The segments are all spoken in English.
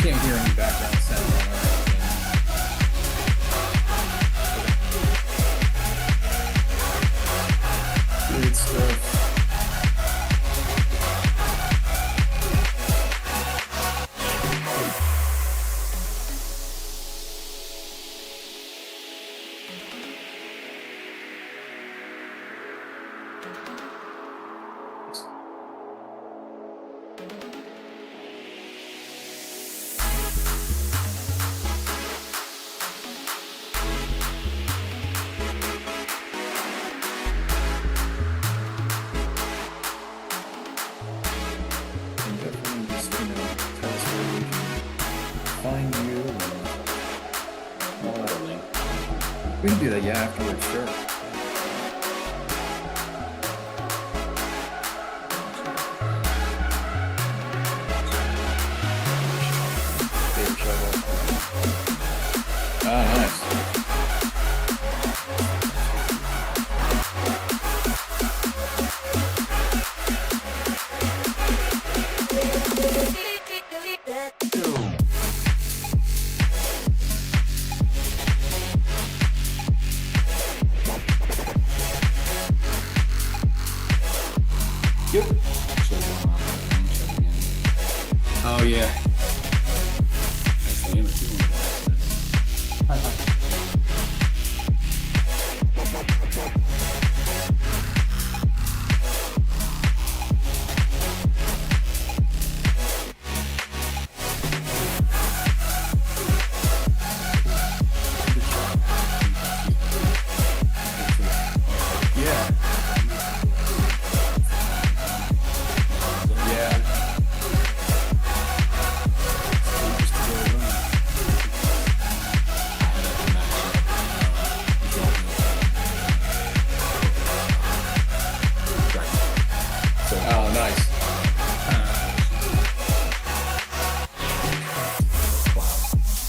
can't hear any background sound on our end. Good stuff. We can do that, yeah, afterwards, sure. Ah, nice. Oh yeah.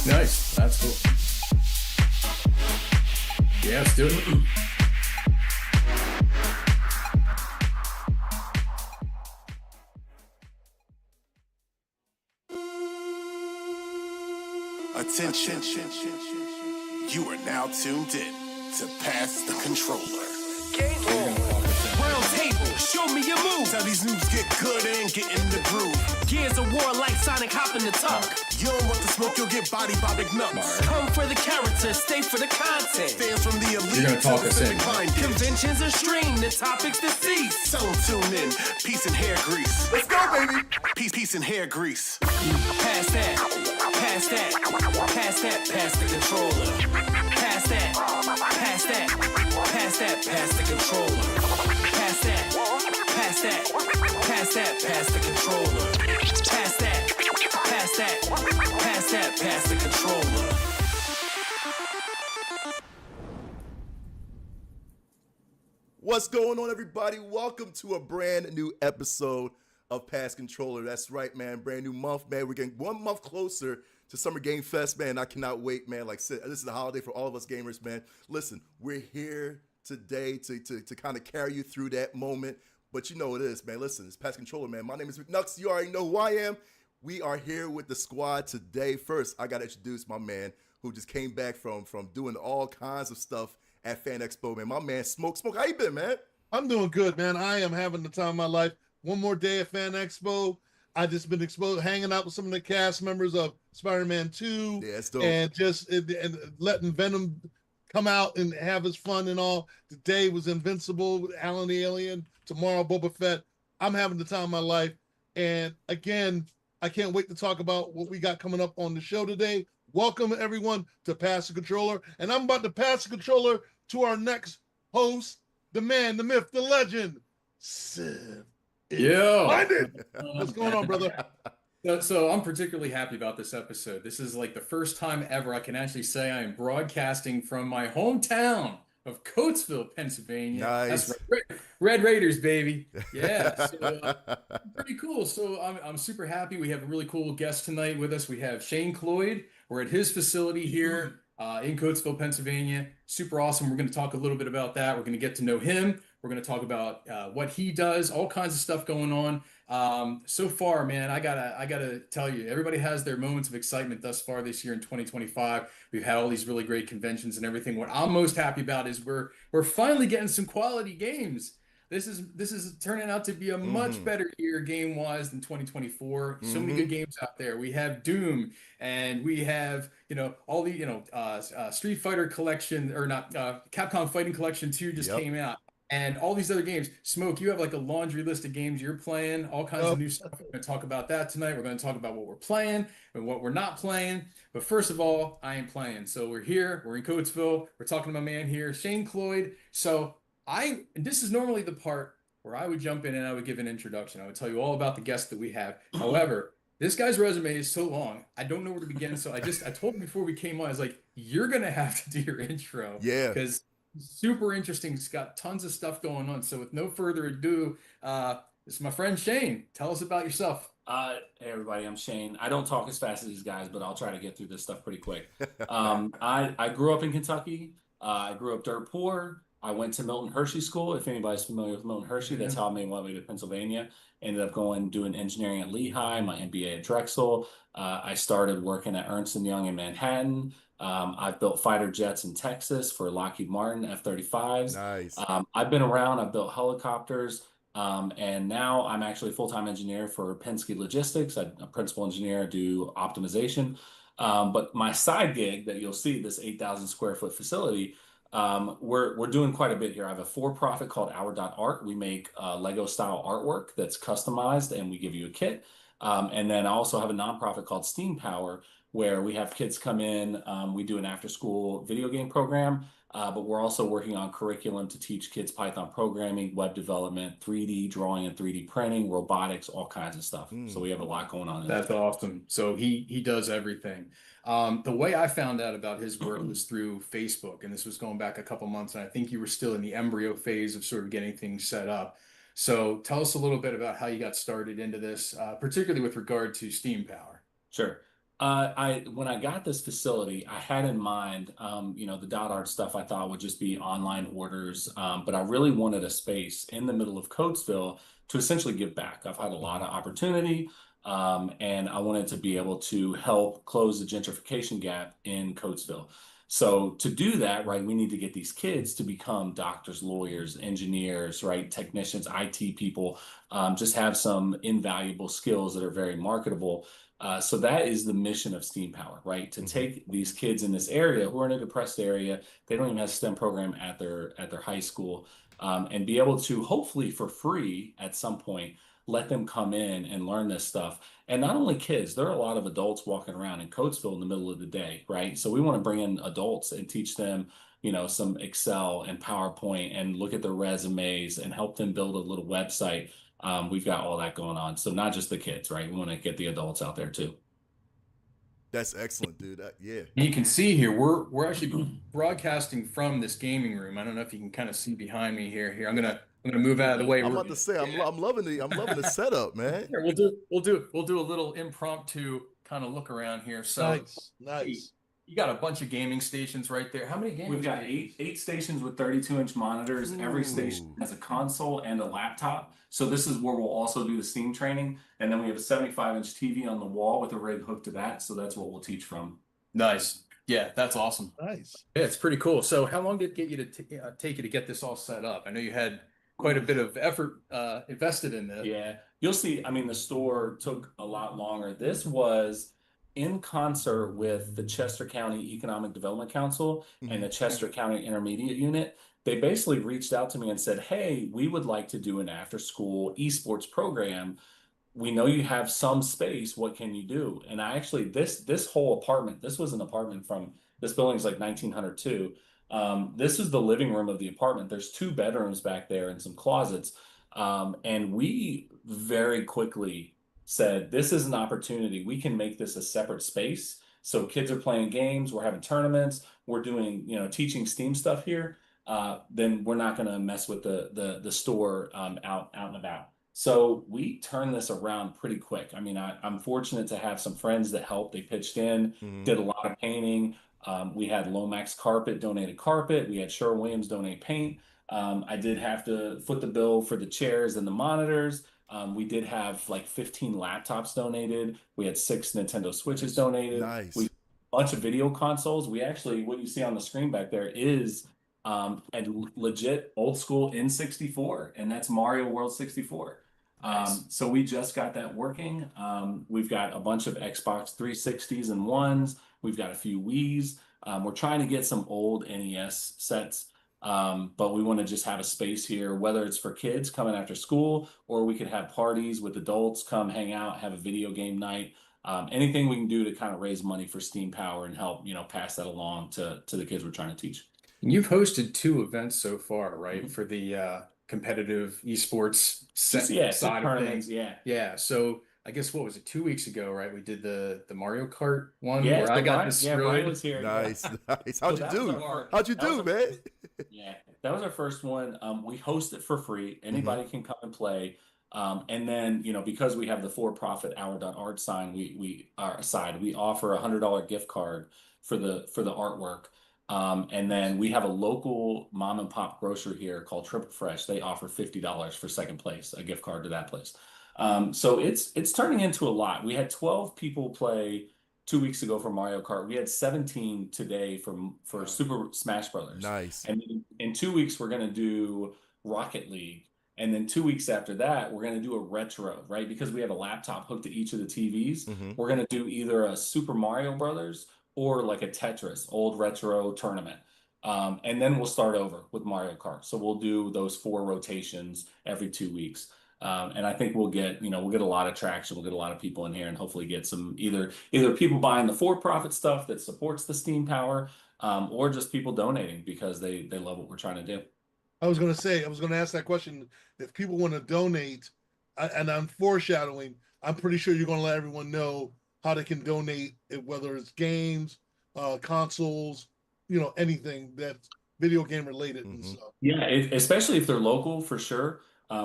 Nice, that's cool. Yeah, let's do it. Attention, you are now tuned in to Pass the Controller. Game on. Round table, show me your moves. How these noobs get good and get in the groove. Gears of war like Sonic hopping the tuck. You don't want the smoke, you'll get bodied by big nuts. Come for the character, stay for the content. Fans from the elite. You're gonna talk us in. Conventions are streamed, the topics deceased. Tell them tune in, peace and hair grease. Let's go, baby. Peace and hair grease. Pass that, pass that, pass that, pass the controller. Pass that, pass that, pass that, pass the controller. Pass that, pass that, pass that, pass the controller. Pass that, pass that, pass that, pass the controller. What's going on, everybody? Welcome to a brand new episode of Pass Controller. That's right, man. Brand new month, man. We're getting 1 month closer to Summer Game Fest, man. I cannot wait, man. Like I said, this is a holiday for all of us gamers, man. Listen, we're here today to kind of carry you through that moment. But you know it is, man. Listen, it's Pass Controller, man. My name is McNux. You already know who I am. We are here with the squad today. First, I got to introduce my man who just came back from doing all kinds of stuff at Fan Expo, man. My man, Smoke. Smoke, how you been, man? I'm doing good, man. I am having the time of my life. One more day at Fan Expo. I just been hanging out with some of the cast members of Spider-Man 2. Yeah, it's dope. And just letting Venom come out and have his fun and all. Today was Invincible with Alan the Alien. Tomorrow, Boba Fett. I'm having the time of my life. And again, I can't wait to talk about what we got coming up on the show today. Welcome, everyone, to Pass the Controller. And I'm about to pass the controller to our next host, the man, the myth, the legend, Civ. Yeah. What's going on, brother? So I'm particularly happy about this episode. This is like the first time ever I can actually say I am broadcasting from my hometown of Coatesville, Pennsylvania. Nice. That's right. Red Raiders, baby. Yeah. So, pretty cool. So I'm super happy. We have a really cool guest tonight with us. We have Shane Cloyd. We're at his facility here in Coatesville, Pennsylvania. Super awesome. We're going to talk a little bit about that. We're going to get to know him. We're going to talk about what he does, all kinds of stuff going on. So far, man, I gotta tell you, everybody has their moments of excitement thus far this year in 2025. We've had all these really great conventions and everything. What I'm most happy about is we're finally getting some quality games. This is turning out to be a much better year game wise than 2024. So many good games out there. We have Doom, and we have all the Street Fighter Collection, or not, Capcom Fighting Collection 2 just Yep. came out, and all these other games. Smoke, you have like a laundry list of games you're playing, all kinds of new stuff. We're going to talk about that tonight. We're going to talk about what we're playing and what we're not playing. But first of all, I ain't playing. So we're here. We're in Coatesville. We're talking to my man here, Shane Cloyd. So and this is normally the part where I would jump in and I would give an introduction. I would tell you all about the guests that we have. However, this guy's resume is so long, I don't know where to begin. So I told him before we came on, I was like, you're gonna have to do your intro. Yeah. Because super interesting. He's got tons of stuff going on. So with no further ado, this is my friend Shane. Tell us about yourself. Hey everybody, I'm Shane. I don't talk as fast as these guys, but I'll try to get through this stuff pretty quick. I grew up in Kentucky. I grew up dirt poor. I went to Milton Hershey School. If anybody's familiar with Milton Hershey, that's how I made my way to Pennsylvania. Ended up doing engineering at Lehigh, my MBA at Drexel. I started working at Ernst & Young in Manhattan. I've built fighter jets in Texas for Lockheed Martin, F-35s. Nice. I've been around. I've built helicopters. And now I'm actually a full-time engineer for Penske Logistics. I'm a principal engineer, do optimization. But my side gig that you'll see, this 8,000 square foot facility, we're doing quite a bit here. I have a for-profit called Our.Art. We make Lego style artwork that's customized, and we give you a kit. And then I also have a nonprofit called Steam Power, where we have kids come in. We do an after-school video game program, but we're also working on curriculum to teach kids Python programming, web development, 3D drawing and 3D printing, robotics, all kinds of stuff. So we have a lot going on. That's awesome. So he does everything. The way I found out about his work was through Facebook, and this was going back a couple months, and I think you were still in the embryo phase of sort of getting things set up. So tell us a little bit about how you got started into this, particularly with regard to Steam Power. Sure. When I got this facility, I had in mind, the .art stuff I thought would just be online orders, but I really wanted a space in the middle of Coatesville to essentially give back. I've had a lot of opportunity, and I wanted to be able to help close the gentrification gap in Coatesville. So to do that, right, we need to get these kids to become doctors, lawyers, engineers, right, technicians, IT people, just have some invaluable skills that are very marketable. So that is the mission of Steam Power, right? To take these kids in this area who are in a depressed area, they don't even have a STEM program at their high school, and be able to, hopefully for free at some point, let them come in and learn this stuff. And not only kids, there are a lot of adults walking around in Coatesville in the middle of the day, right? So we want to bring in adults and teach them, some Excel and PowerPoint, and look at their resumes and help them build a little website. We've got all that going on. So not just the kids, right? We want to get the adults out there too. That's excellent, dude. Yeah. You can see here, we're actually broadcasting from this gaming room. I don't know if you can kind of see behind me here. I'm gonna move out of the way. I'm about to say, I'm loving the setup, man. Here, we'll do a little impromptu kind of look around here. So Nice. you got a bunch of gaming stations right there. How many gaming We've got stations? eight stations with 32-inch monitors. Every station has a console and a laptop. So this is where we'll also do the Steam training. And then we have a 75-inch TV on the wall with a rig hooked to that. So that's what we'll teach from. Nice. Yeah, that's awesome. Nice. Yeah, it's pretty cool. So how long did it get you to take you to get this all set up? I know you had quite a bit of effort invested in this. Yeah, you'll see. I mean, the store took a lot longer. This was in concert with the Chester County Economic Development Council and the Chester County Intermediate Unit. They basically reached out to me and said, hey, we would like to do an after-school esports program. We know you have some space. What can you do? And I actually, this whole apartment, this was an apartment from, this building's like 1902. This is the living room of the apartment. There's 2 bedrooms back there and some closets. And we very quickly said, this is an opportunity. We can make this a separate space. So kids are playing games, we're having tournaments, we're doing, teaching STEAM stuff here. Then we're not going to mess with the store out and about. So we turned this around pretty quick. I mean, I'm fortunate to have some friends that helped. They pitched in, did a lot of painting. We had Lomax Carpet donate a carpet. We had Sherwin-Williams donate paint. I did have to foot the bill for the chairs and the monitors. We did have like 15 laptops donated. We had 6 Nintendo Switches donated. Nice. We bunch of video consoles. We actually, what you see on the screen back there is a legit old school N64, and that's Mario World 64. Nice. So we just got that working. We've got a bunch of Xbox 360s and ones. We've got a few Wiis. We're trying to get some old NES sets, but we want to just have a space here, whether it's for kids coming after school, or we could have parties with adults, come hang out, have a video game night. Anything we can do to kind of raise money for Steam Power and help, pass that along to the kids we're trying to teach. You've hosted 2 events so far, right? For the competitive esports side of things. Yeah. Yeah. So I guess what was it, 2 weeks ago, right? We did the Mario Kart one Yeah, where so I got Brian, destroyed. Brian was here. Nice, nice. How'd you that was do? our- How'd you that was do, our- man? Yeah, that was our first one. We host it for free. Anybody can come and play. And then, because we have the for-profit hour.art sign, we offer a $100 gift card for the artwork. And then we have a local mom and pop grocery here called Triple Fresh. They offer $50 for second place, a gift card to that place. So it's turning into a lot. We had 12 people play 2 weeks ago for Mario Kart. We had 17 today for Super Smash Brothers. Nice. And in 2 weeks, we're going to do Rocket League. And then 2 weeks after that, we're going to do a retro, right? Because we have a laptop hooked to each of the TVs. We're going to do either a Super Mario Brothers or like a Tetris old retro tournament. And then we'll start over with Mario Kart. So we'll do those 4 rotations every 2 weeks. And I think we'll get a lot of traction. We'll get a lot of people in here and hopefully get some either people buying the for-profit stuff that supports the Steam Power, or just people donating because they love what we're trying to do. I was going to ask that question. If people want to donate, and I'm foreshadowing, I'm pretty sure you're going to let everyone know how they can donate, whether it's games, consoles, anything that's video game related and stuff. Yeah, especially if they're local, for sure.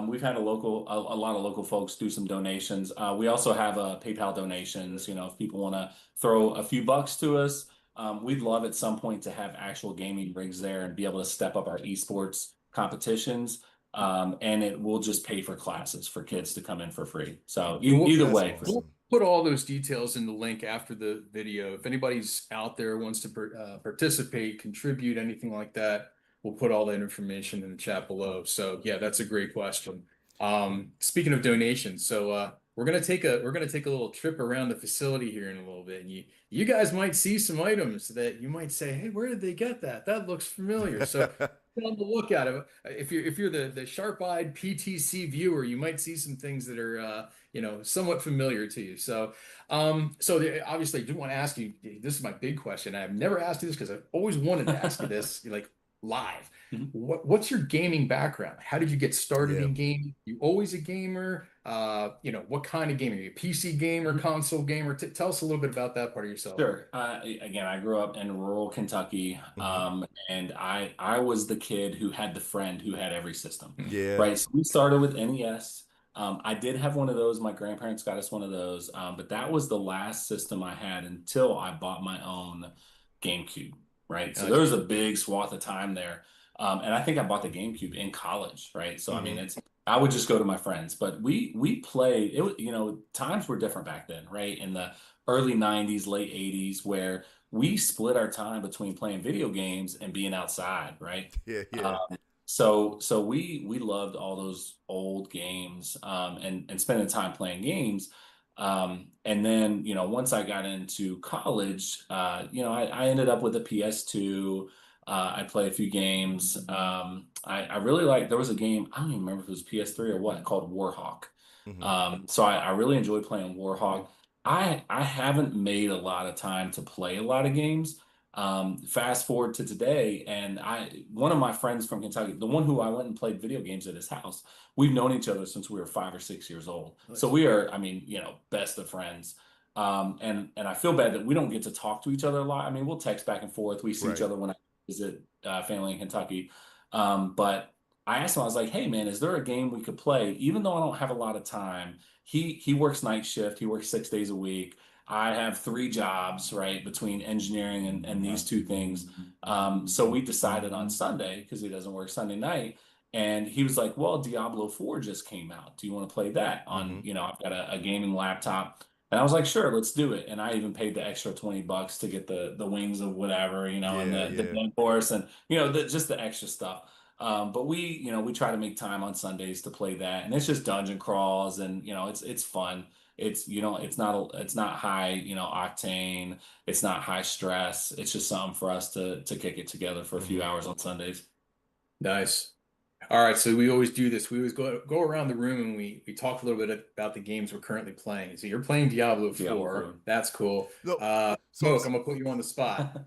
We've had a lot of local folks do some donations. We also have PayPal donations. If people want to throw a few bucks to us, we'd love at some point to have actual gaming rigs there and be able to step up our esports competitions. And it will just pay for classes for kids to come in for free. So either way. Awesome. We'll put all those details in the link after the video. If anybody's out there wants to participate, contribute, anything like that, we'll put all that information in the chat below. So yeah, that's a great question. Speaking of donations, so we're gonna take a little trip around the facility here in a little bit, and you guys might see some items that you might say, hey, where did they get that? That looks familiar. So be on the lookout. If you're the sharp-eyed PTC viewer, you might see some things that are somewhat familiar to you. So obviously I do want to ask you, this is my big question. I've never asked you this because I've always wanted to ask you this like live. What's your gaming background? How did you get started in gaming? You always a gamer? What kind of gamer? Are you a PC gamer, console gamer? Tell us a little bit about that part of yourself. Sure. Again, I grew up in rural Kentucky, and I was the kid who had the friend who had every system. Yeah. Right. So we started with NES. I did have one of those. My grandparents got us one of those, but that was the last system I had until I bought my own GameCube. Right. So there was a big swath of time there. And I think I bought the GameCube in college. Right. So, I mean, I would just go to my friends, but we played it. Times were different back then, right? In the early 90s, late 80s, where we split our time between playing video games and being outside, right? Yeah. So we loved all those old games, and spending time playing games. And then, once I got into college, I ended up with a PS2. I played a few games. I really liked, there was a game, I don't even remember if it was PS3 or what, called Warhawk. So I really enjoyed playing Warhawk. I haven't made a lot of time to play a lot of games. Fast forward to today, and one of my friends from Kentucky, the one who I went and played video games at his house, we've known each other since we were 5 or 6 years old. So we are, best of friends. And I feel bad that we don't get to talk to each other a lot. I mean, we'll text back and forth. We see each other when I visit family in Kentucky. But I asked him, I was like, hey man, is there a game we could play? Even though I don't have a lot of time, he works night shift, he works 6 days a week. I have three jobs, right, between engineering and these two things. So we decided on Sunday, because he doesn't work Sunday night, and he was like, well, Diablo 4 just came out. Do you want to play that on, I've got a gaming laptop. And I was like, sure, let's do it. And I even paid the extra $20 to get the wings of whatever, and the dead horse and, just the extra stuff. But we try to make time on Sundays to play that, and it's just dungeon crawls, and it's fun. It's not high, octane. It's not high stress. It's just something for us to kick it together for a few hours on Sundays. Nice. All right, so we always do this. We always go around the room and we talk a little bit about the games we're currently playing. So you're playing Diablo 4. That's cool. No, Smoke, I'm gonna put you on the spot.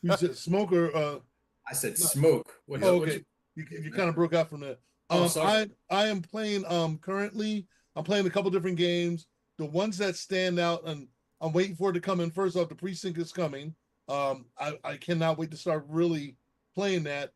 You said Smoke or I said Smoke. okay. You kind of broke out from that. Sorry. I am playing currently. I'm playing a couple different games. The ones that stand out, and I'm waiting for it to come in. First off, the Precinct is coming. I cannot wait to start really playing that.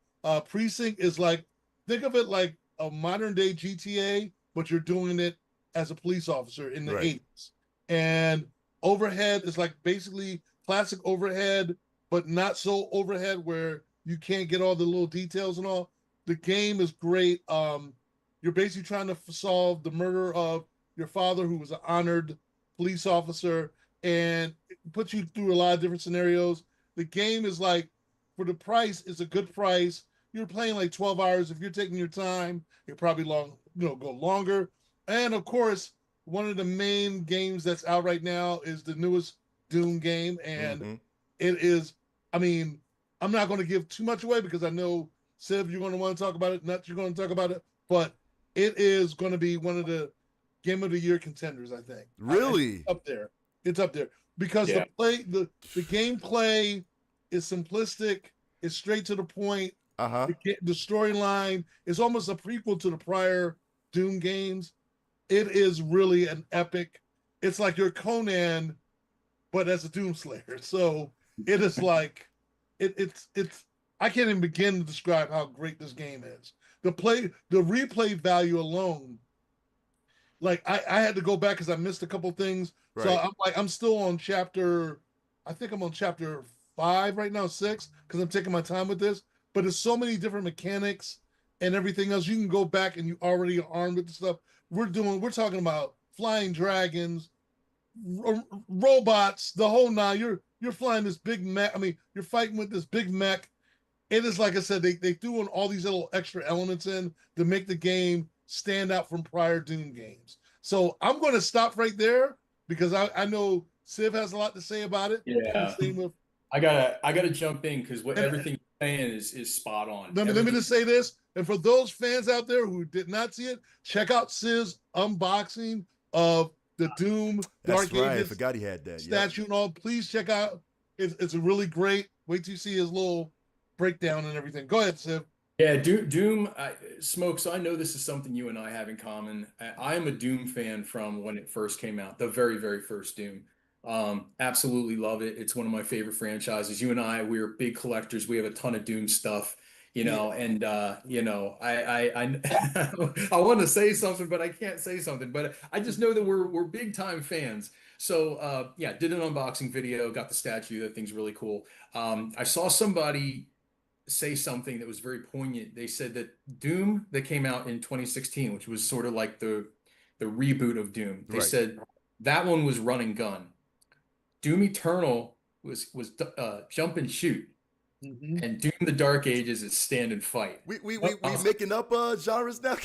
Precinct is like, think of it like a modern day GTA, but you're doing it as a police officer in the 80s. And Overhead is like basically classic Overhead, but not so Overhead where you can't get all the little details and all. The game is great. You're basically trying to solve the murder of your father, who was an honored police officer, and it puts you through a lot of different scenarios. The game is like, for the price, it's a good price. You're playing like 12 hours. If you're taking your time, you're probably go longer. And of course, one of the main games that's out right now is the newest Doom game. And it is, I'm not going to give too much away because I know, Civ, you're going to want to talk about it. Nuts, you're going to talk about it. But it is going to be one of the Game of the Year contenders, I think. Really? It's up there because the gameplay is simplistic. It's straight to the point. The storyline is almost a prequel to the prior Doom games. It is really an epic. It's like your Conan, but as a Doom Slayer. So it is like it's. I can't even begin to describe how great this game is. The replay value alone. Like I had to go back because I missed a couple things. Right. So I'm still on chapter. I think I'm on chapter 5 right now, 6, because I'm taking my time with this. But there's so many different mechanics and everything else. You can go back and you already are armed with the stuff. We're talking about flying dragons, robots, the whole nine. You're flying this big mech. You're fighting with this big mech. It is, like I said, they threw in all these little extra elements in to make the game stand out from prior Doom games. So I'm going to stop right there because I know Civ has a lot to say about it. Yeah. I gotta jump in because everything you're saying is spot on. Let me just say this, and for those fans out there who did not see it, check out Civ's unboxing of the Doom Dark Ages. I forgot he had that statue and all. Please check out. It's a really great. Wait till you see his little breakdown and everything. Go ahead, Civ. Yeah, Doom, Smoke, so I know this is something you and I have in common. I am a Doom fan from when it first came out, the very, very first Doom. Absolutely love it. It's one of my favorite franchises. You and we're big collectors. We have a ton of Doom stuff, and I I want to say something, but I can't say something. But I just know that we're big time fans. So did an unboxing video, got the statue. That thing's really cool. I saw somebody say something that was very poignant. They said that Doom that came out in 2016, which was sort of like the reboot of Doom. They said that one was run and gun. Doom Eternal was jump and shoot. And Doom the Dark Ages is stand and fight. We making up genres now.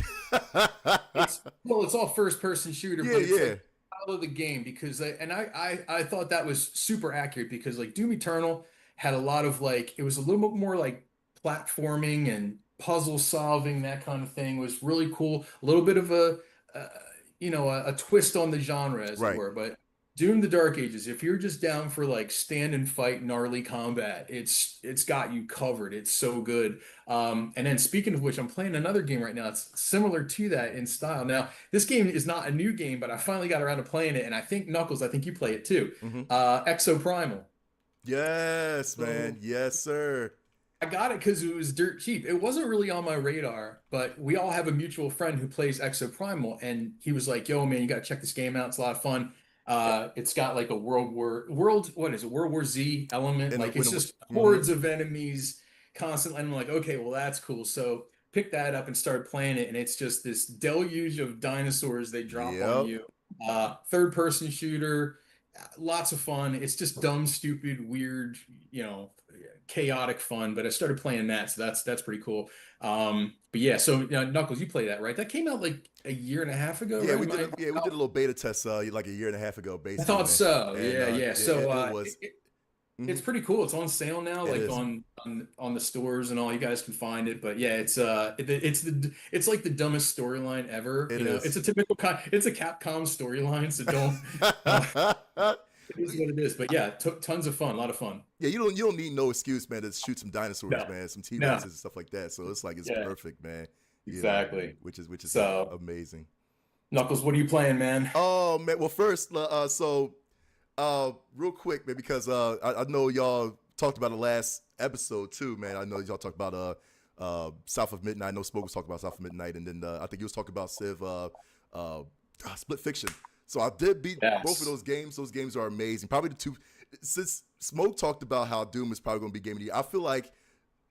It's all first person shooter, but it's like out of the game because I thought that was super accurate because like Doom Eternal had a lot of it was a little bit more like platforming and puzzle solving, that kind of thing. Was really cool. A little bit of a twist on the genre, as it were. But Doom the Dark Ages, if you're just down for like stand and fight gnarly combat, it's got you covered. It's so good. And then speaking of which, I'm playing another game right now. It's similar to that in style. Now, this game is not a new game, but I finally got around to playing it, and I think Knuckles, I think you play it too. Exoprimal. Yes, man. Yes, sir. I got it because it was dirt cheap. It wasn't really on my radar, but we all have a mutual friend who plays Exoprimal, and he was like, yo, man, you got to check this game out. It's a lot of fun. It's got like a what is it, World War Z element. And Like it's just hordes of enemies constantly. And I'm like, okay, well that's cool. So pick that up and start playing it, and it's just this deluge of dinosaurs they drop on Yep. you. Third person shooter, lots of fun. It's just dumb, stupid, weird, chaotic fun. But I started playing that, so that's pretty cool. But yeah, so Knuckles, you play that, right? That came out like a year and a half ago, Yeah, right? we did a little beta test like a year and a half ago, I basically, thought man. so. And Yeah, yeah. So it was. it's pretty cool. It's on sale now, It like is. on the stores and all. You guys can find it. But yeah, it's like the dumbest storyline ever. It You know, is. it's a typical it's a Capcom storyline. So don't. It is what it is. But yeah, tons of fun, a lot of fun. Yeah, you don't need no excuse, man, to shoot some dinosaurs, No, man, some no. T-Rexes and stuff like that. So it's like it's Yeah, perfect, man. You know, exactly. which is So amazing. Knuckles, what are you playing, man? Oh man, well first, real quick, man, because I know y'all talked about the last episode too, man. I know y'all talked about South of Midnight. I know Smoke was talking about South of Midnight, and then I think he was talking about Civ Split Fiction. So I did beat both of those games. Those games are amazing. Probably the two. Since Smoke talked about how Doom is probably going to be Game of the Year, I feel like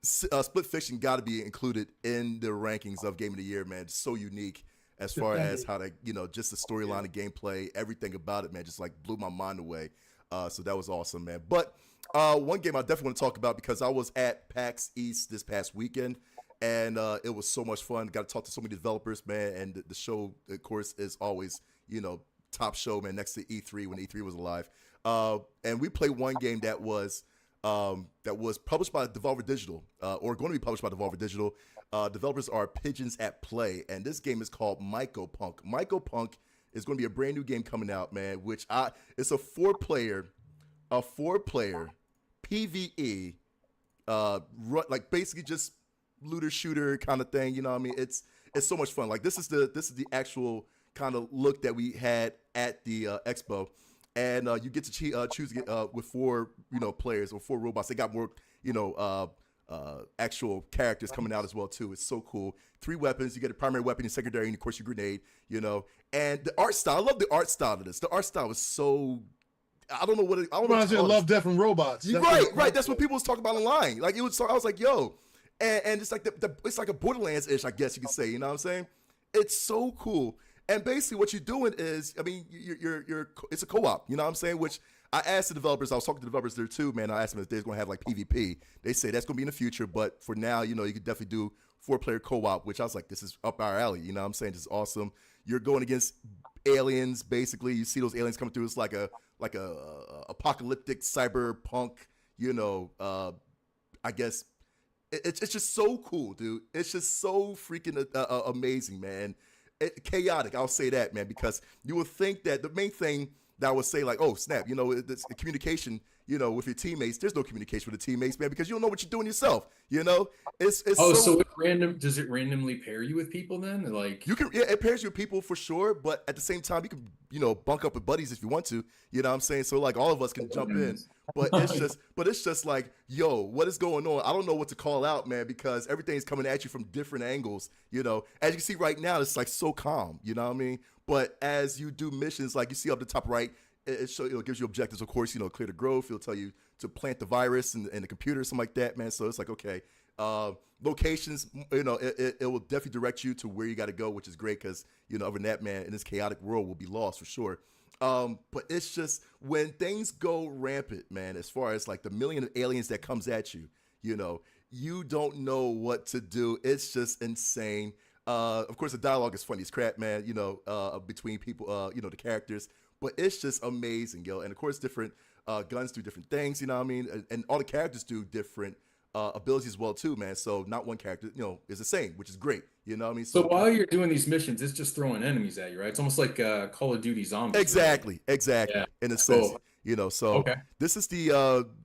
Split Fiction got to be included in the rankings of Game of the Year, man. It's so unique as far as how to, just the storyline, the gameplay, everything about it, man, just like blew my mind away. So that was awesome, man. But one game I definitely want to talk about, because I was at PAX East this past weekend, and it was so much fun. Got to talk to so many developers, man. And the show, of course, is always, top show, man, next to E3 when E3 was alive. And we played one game that was published by Devolver Digital, or going to be published by Devolver Digital. Developers are Pigeons at Play, and this game is called Myco Punk. Myco Punk is going to be a brand new game coming out, man. It's a four-player PVE, like basically just looter shooter kind of thing. You know what I mean? It's so much fun. Like this is the actual kind of look that we had at the expo, and you get to choose with four players or four robots. They got more actual characters coming out as well too. It's so cool. 3 weapons. You get a primary weapon, a secondary, and of course your grenade. And the art style. I love the art style of this. The art style is so. I don't know what it. I don't know. Reminds me of Love, Death, and Robots. Right. That's what people was talking about online. Like it was. I was like, yo, and it's like it's like a Borderlands-ish, I guess you could say. You know what I'm saying? It's so cool. And basically, what you're doing is, I mean, it's a co-op. You know what I'm saying? Which I asked the developers. I was talking to the developers there too, man. I asked them if they're going to have like PvP. They say that's going to be in the future, but for now, you could definitely do 4-player co-op. Which I was like, this is up our alley. You know what I'm saying? This is awesome. You're going against aliens. Basically, you see those aliens coming through. It's like a apocalyptic cyberpunk. I guess it's just so cool, dude. It's just so freaking amazing, man. Chaotic, I'll say that, man, because you would think that the main thing that I would say, like, oh snap, it's communication, with your teammates. There's no communication with the teammates, man, because you don't know what you're doing yourself. It's so does it randomly pair you with people then? Like you can, yeah, it pairs you with people for sure, but at the same time you can bunk up with buddies if you want to. You know what I'm saying? So like all of us can jump in. But it's just like, yo, what is going on? I don't know what to call out, man, because everything's coming at you from different angles. As you can see right now, it's like so calm, you know what I mean? But as you do missions, like you see up the top right, it gives you objectives, of course, clear the growth. It'll tell you to plant the virus in the computer, something like that, man. So it's like, okay, locations, it will definitely direct you to where you got to go, which is great because, other than that, man, in this chaotic world, we'll be lost for sure. But it's just when things go rampant, man, as far as like the million of aliens that comes at you, you don't know what to do. It's just insane. Of course, the dialogue is funny as crap, man, between people, the characters. But it's just amazing, yo. And of course, different guns do different things, you know what I mean? And all the characters do different abilities as well, too, man. So not one character, is the same, which is great. You know what I mean? So while you're doing these missions, it's just throwing enemies at you, right? It's almost like Call of Duty Zombies. Exactly. Yeah. In a sense, Cool. So Okay. This is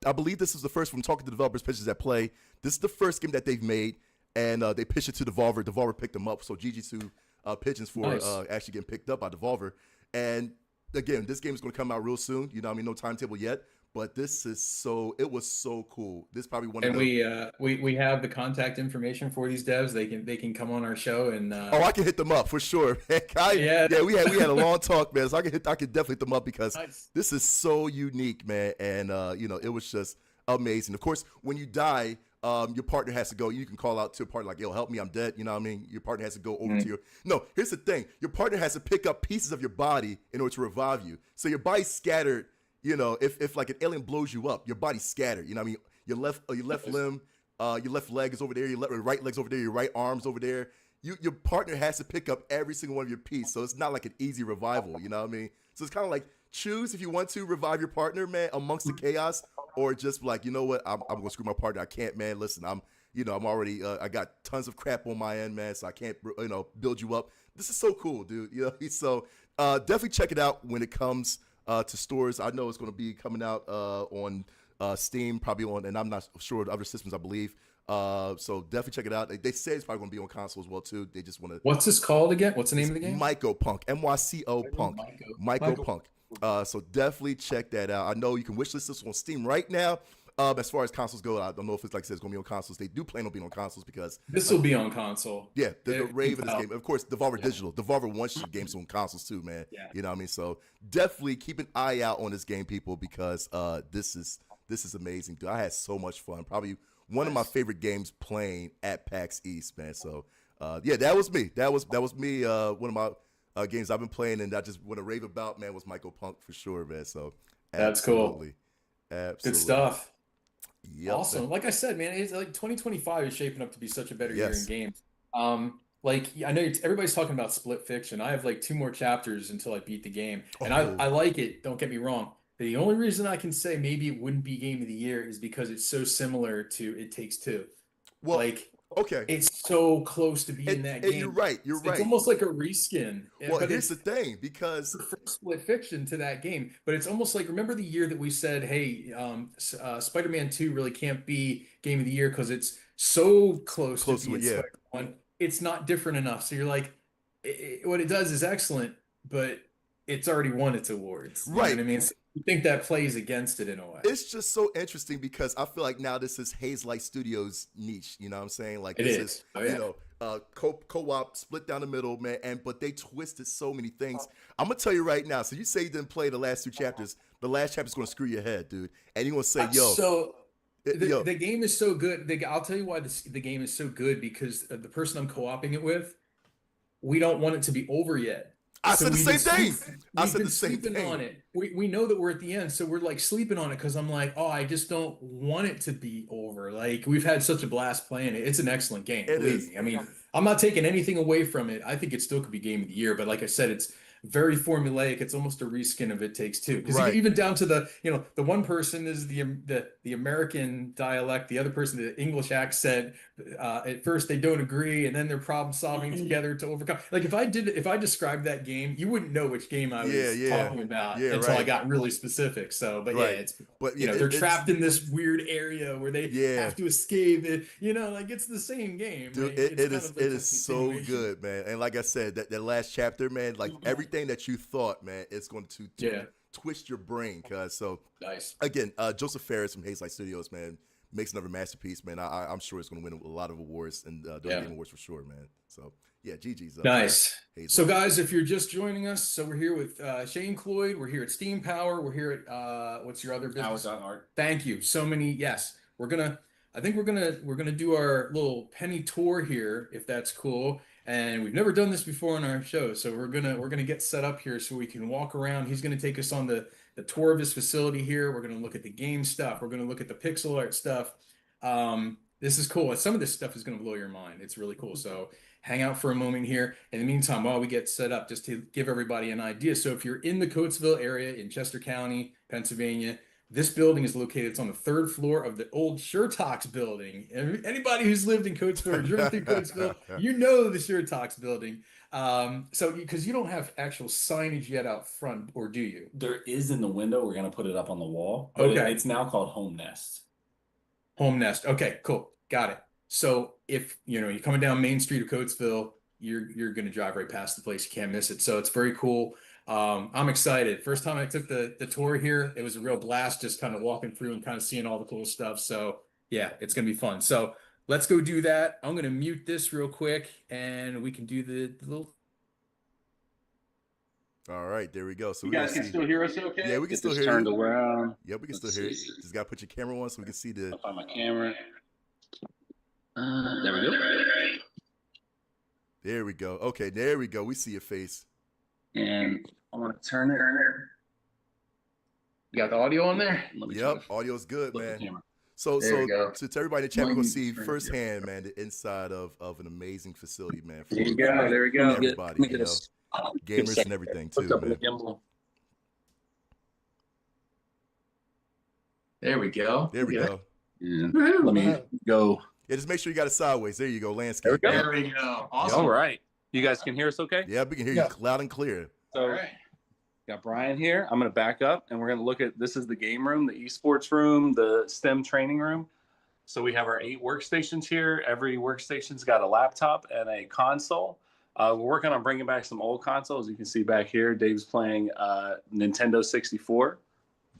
I believe this is the first from talking to developers, Pigeons at Play. This is the first game that they've made, and they pitched it to Devolver. Devolver picked them up. So GG to Pigeons for Nice. actually getting picked up by Devolver. And again, this game is going to come out real soon. You know what I mean? No timetable yet. But this is so, it was so cool. This is probably one of And the, we have the contact information for these devs. They can come on our show and oh, I can hit them up for sure, man. Yeah. Yeah, we had a long talk, man. So I could definitely hit them up because Nice. this is so unique, man. And you know, it was just amazing. Of course, when you die, your partner has to go. You can call out to a partner like, "Yo, help me, I'm dead." You know what I mean? Your partner has to go over to your. No, here's the thing: your partner has to pick up pieces of your body in order to revive you. So your body's scattered. You know, if like an alien blows you up, your body's scattered. You know what I mean? Your left limb, your left leg is over there. Your right leg's over there. Your right arm's over there. Your partner has to pick up every single one of your pieces. So it's not like an easy revival. You know what I mean? So it's kind of like choose if you want to revive your partner, man, amongst the chaos, or just like, you know what, I'm gonna screw my partner. I can't, man. Listen, I'm already, I got tons of crap on my end, man. So I can't, build you up. This is so cool, dude. You know, so definitely check it out when it comes to stores. I know it's gonna be coming out on Steam, probably on, and I'm not sure other systems, I believe. So definitely check it out. They say it's probably gonna be on console as well too. They just want to. What's this called again? What's the name of the game? Myco Punk, MYCO Punk, Myco Punk. So definitely check that out. I know you can wishlist this on Steam right now. As far as consoles go, I don't know if it's like I said, it's going to be on consoles. They do plan on being on consoles because This will be on console. yeah, the rave of this Wow. game. Of course, Devolver Digital. Devolver wants your games on consoles too, man. Yeah. You know what I mean? So definitely keep an eye out on this game, people, because this is amazing, dude. I had so much fun. Probably one of my favorite games playing at PAX East, man. So yeah, that was me. That was me. One of my games I've been playing and I just want to rave about, man, was Myco Punk for sure, man. So That's cool. absolutely. Good stuff. Yep, Awesome. man. Like I said, man, it's like 2025 is shaping up to be such a better year in Yes. games. Like I know everybody's talking about Split Fiction. I have like 2 more chapters until I beat the game, and Oh. I like it. Don't get me wrong. The only reason I can say maybe it wouldn't be game of the year is because it's so similar to It Takes Two. Well, Like okay. it's so close to being And, that and game. you're right. You're It's right. almost like a reskin. Well, but here's it's the thing, because from Split Fiction to that game. But it's almost like, remember the year that we said, hey, Spider-Man 2 really can't be game of the year because it's so close Close to to it, being yeah. Spider-Man 1. It's not different enough. So you're like, what it does is excellent, but it's already won its awards. You know Right. what I mean? So you think that plays against it in a way. it's just so interesting because I feel like now this is Hazelight Studios niche. You know what I'm saying? Like It this is. is, Oh, yeah. you know, co-op split down the middle, man. But they twisted so many things. I'm gonna tell you right now. So you say you didn't play the last 2 chapters. The last chapter's gonna screw your head, dude. And you're gonna say, "Yo, So yo, the game is so good. I'll tell you why the game is so good, because the person I'm co-oping it with, we don't want it to be over yet. I So said the we've same been thing. sleep- I we've said been the same sleeping thing. on it. We know that we're at the end, so we're like sleeping on it because I'm like, oh, I just don't want it to be over. Like we've had such a blast playing it. It's an excellent game. It Believe is. me. I mean, I'm not taking anything away from it. I think it still could be game of the year, but like I said, it's very formulaic. It's almost a reskin of It Takes Two. Because Right. even down to the one person is the American dialect, the other person the English accent. At first they don't agree, and then they're problem solving together to overcome. Like if I described that game, you wouldn't know which game I was Yeah. talking about Yeah, until I right. got really specific. So, but yeah, Right. it's But you know yeah, they're it's- trapped in this weird area where they Yeah. have to escape it. Like it's the same game. Dude, right? it It's kind is of like it a is so continuation. good, man. And like I said, that last chapter, man, like everything that you thought, man, it's going to Yeah. twist your brain. Cause so Nice. again, Joseph Ferris from Hazelight Studios, man, makes another masterpiece, man. I'm sure it's going to win a lot of awards and the Yeah. Game Awards for sure, man. So yeah, GG's. Nice. Hazelight. So, guys, if you're just joining us, so we're here with Shane Cloyd. We're here at Steam Power. We're here at what's your other business? Art. Thank you. So many. Yes, I think we're gonna do our little penny tour here, if that's cool. And we've never done this before on our show, so we're gonna get set up here so we can walk around. He's gonna take us on the tour of his facility here. We're gonna look at the game stuff. We're gonna look at the pixel art stuff. This is cool. Some of this stuff is gonna blow your mind. It's really cool. So hang out for a moment here. In the meantime, while we get set up, just to give everybody an idea. So if you're in the Coatesville area in Chester County, Pennsylvania, this building is located. It's on the 3rd floor of the old Shurtox building. Anybody who's lived in Coatesville or driven through Coatesville, you know the Shurtox building. So because you don't have actual signage yet out front, or do you? There is in the window. We're gonna put it up on the wall. But Okay. it's now called Home Nest. Home Nest. Okay, cool. Got it. So if you're coming down Main Street of Coatesville, you're going to drive right past the place. You can't miss it. So it's very cool. I'm excited. First time I took the tour here, it was a real blast just kind of walking through and kind of seeing all the cool stuff. So yeah, it's going to be fun. So let's go do that. I'm going to mute this real quick and we can do the little. All right, there we go. So you guys can still hear us okay? Yeah, we can still hear you. Turned around. Yeah, we can still hear you. Just got to put your camera on so we can see the. I'll find my camera. There we go. There we go. Okay, there we go. We see your face. And I want to turn it. You got the audio on there? Yep, audio's good, Flip man. the camera. So There we go. to everybody in the chat, we're One gonna see right firsthand, man, the inside of an amazing facility, man. For There you go. There we go. Let me everybody, let me you get know, good gamers second. and everything Hooked too, up with man. the gimbal. There we go. There we go. And let me go. Yeah, just make sure you got it sideways. There you go, landscape. There we go. There we go. Awesome. All right. You guys can hear us okay? Yeah, we can hear Yeah. you loud and clear. So All right. got Brian here. I'm going to back up and we're going to look at, this is the game room, the esports room, the STEM training room. So we have our 8 workstations here. Every workstation's got a laptop and a console. We're working on bringing back some old consoles. You can see back here, Dave's playing Nintendo 64.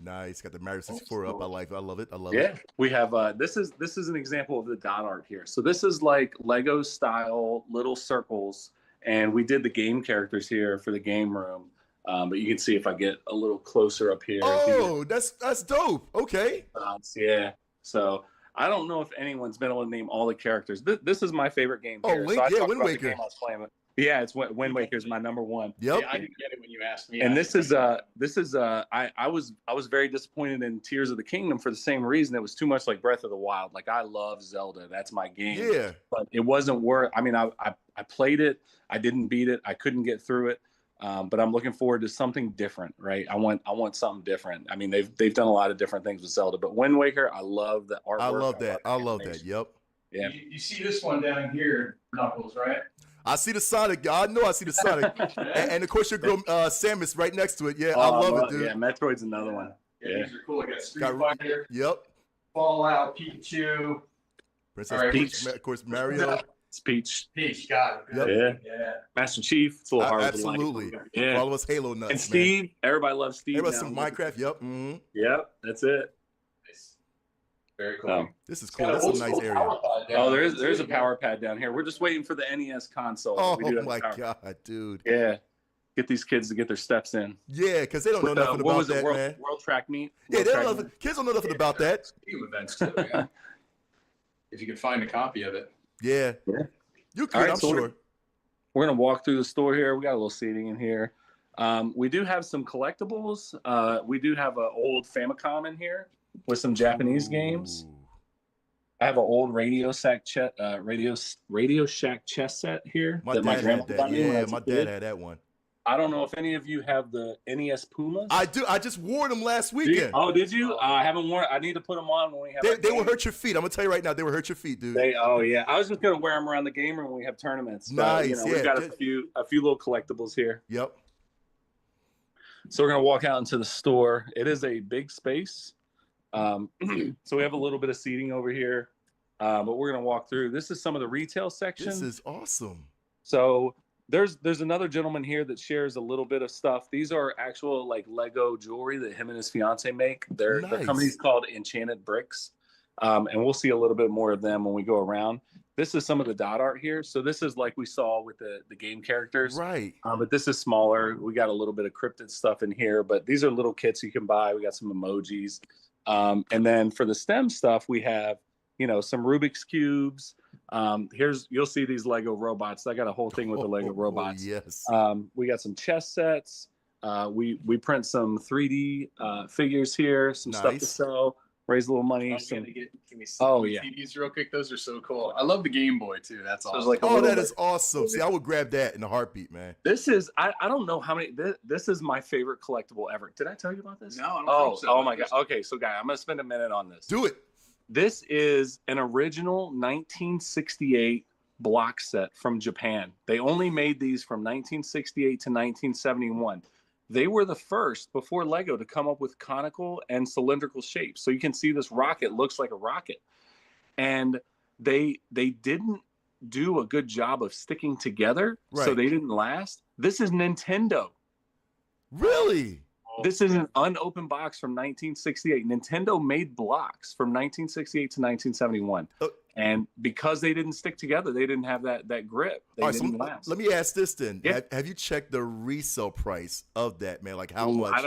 Nice. Got the Mario 64 up. I love it. I love Yeah, it. we have this is an example of the dot art here. So this is like Lego style little circles, and we did the game characters here for the game room. But you can see if I get a little closer up here. Oh, that's dope. Okay. Yeah. So I don't know if anyone's been able to name all the characters. This is my favorite game. Oh, here. Link- So I yeah, talked Wind about the Waker. game I was playing with. Yeah, it's Wind Waker is my number one. Yep. Yeah, I didn't get it when you asked me. And this is I was very disappointed in Tears of the Kingdom for the same reason. It was too much like Breath of the Wild. Like I love Zelda. That's my game. Yeah. But it wasn't worth. I mean, I played it. I didn't beat it. I couldn't get through it. But I'm looking forward to something different, right? I want something different. I mean, they've done a lot of different things with Zelda, but Wind Waker, I love the artwork. I love that. the I love that. animation. Yep. Yeah. You see this one down here, Knuckles, right? I see the Sonic. I know I see the Sonic. and of course your girl Samus right next to it. Yeah, I Oh, love it, dude. Yeah, Metroid's another one. Yeah, these are cool. I got Street Got- Fighter, Yep. Fallout, Pikachu, Princess All right, Peach, Peach. of course Mario. It's Peach. Peach. Got it. Yep. Good. Yeah. Yeah. Master Chief. It's a little hard with the light. Absolutely. Yeah. All of us Halo nuts. And Steve. Everybody loves Steve. Everybody now. some Minecraft. Yep. Yep, that's it. Nice. Very cool. This is cool. Got That's old a nice school area. power pod down Oh, there, there's a too. power pad down here. We're just waiting for the NES console. Oh We do have a my power- god, dude. Yeah. Get these kids to get their steps in. Yeah, because they don't know With, nothing what about was it? that, World, man. World Track Meet? Yeah, World they Track don't know. Meet? Kids don't know nothing about that. Team events too. Yeah. If you can find a copy of it. Yeah. Yeah. You could, All right, I'm so sure. We're gonna walk through the store here. We got a little seating in here. We do have some collectibles. We do have an old Famicom in here with some Japanese games. Ooh. I have an old Radio Shack chess set here My that my dad grandma had that. got me when I Yeah, was a my kid. dad had that one. I don't know if any of you have the NES Pumas. I do. I just wore them last Do you? weekend. Oh, did you? I haven't worn. I need to put them on when we have. our They will game. hurt your feet. I'm gonna tell you right now, they will hurt your feet, dude. Oh yeah, I was just gonna wear them around the game room when we have tournaments. But, Nice, we've yeah, got good. a few little collectibles here. Yep. So we're gonna walk out into the store. It is a big space. So we have a little bit of seating over here, but we're gonna walk through. This is some of the retail section. This is awesome. So there's another gentleman here that shares a little bit of stuff. These are actual like Lego jewelry that him and his fiance make. Their Nice. company's called Enchanted Bricks, and we'll see a little bit more of them when we go around. This is some of the dot art here. So this is like we saw with the game characters. Right. But this is smaller. We got a little bit of cryptid stuff in here, but these are little kits you can buy. We got some emojis. And then for the STEM stuff, we have, some Rubik's Cubes. You'll see these Lego robots. I got a whole thing with the Lego robots. Yes. We got some chess sets. We print some 3D figures here, some stuff to Nice. sell, raise a little money. I'm Some, gonna can we see Oh, the yeah. CDs real quick? Those are so cool. I love the Game Boy too. That's so awesome. there's like a Oh, little that bit- is awesome. See, I would grab that in a heartbeat, man. This is I don't know how many this is my favorite collectible ever. Did I tell you about this? No, I don't Oh, think so. oh my god. Okay, so guy, I'm gonna spend a minute on this. Do it. This is an original 1968 block set from Japan. They only made these from 1968 to 1971. They were the first before Lego to come up with conical and cylindrical shapes. So you can see this rocket looks like a rocket. And they didn't do a good job of sticking together, so Right. they didn't last. This is Nintendo. Really? This is an unopened box from 1968. Nintendo made blocks from 1968 to 1971. Uh, And because they didn't stick together, they didn't have that grip. They All right, so didn't last. let me ask this then. Yeah. Have you checked the resale price of that, man? Like how Ooh, much?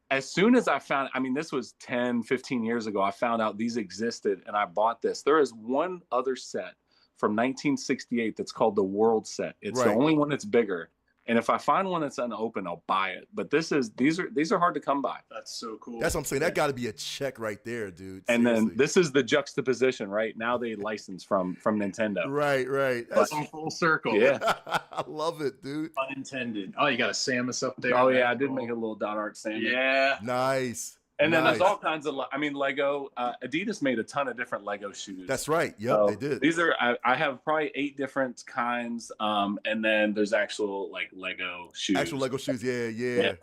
as soon as I found, I mean, this was 10, 15 years ago, I found out these existed and I bought this. There is one other set from 1968 that's called the World Set. It's the Right. only one that's bigger. And if I find one that's unopened, I'll buy it. But these are hard to come by. That's so cool. That's what I'm saying. That got to be a check right there, dude. And then Seriously. this is the juxtaposition, right? Now they license from Nintendo. Right. That's on full circle. Yeah. I love it, dude. Unintended. Oh, you got a Samus up there. Oh That's yeah, I did cool. make a little dot art Sandman. Yeah. Nice. And then nice. there's all kinds of, I mean, Lego. Adidas made a ton of different Lego shoes. That's right. Yep, So they did. These are, I have probably 8 different kinds. And then there's actual like Lego shoes. Actual Lego shoes. Yeah. Yeah.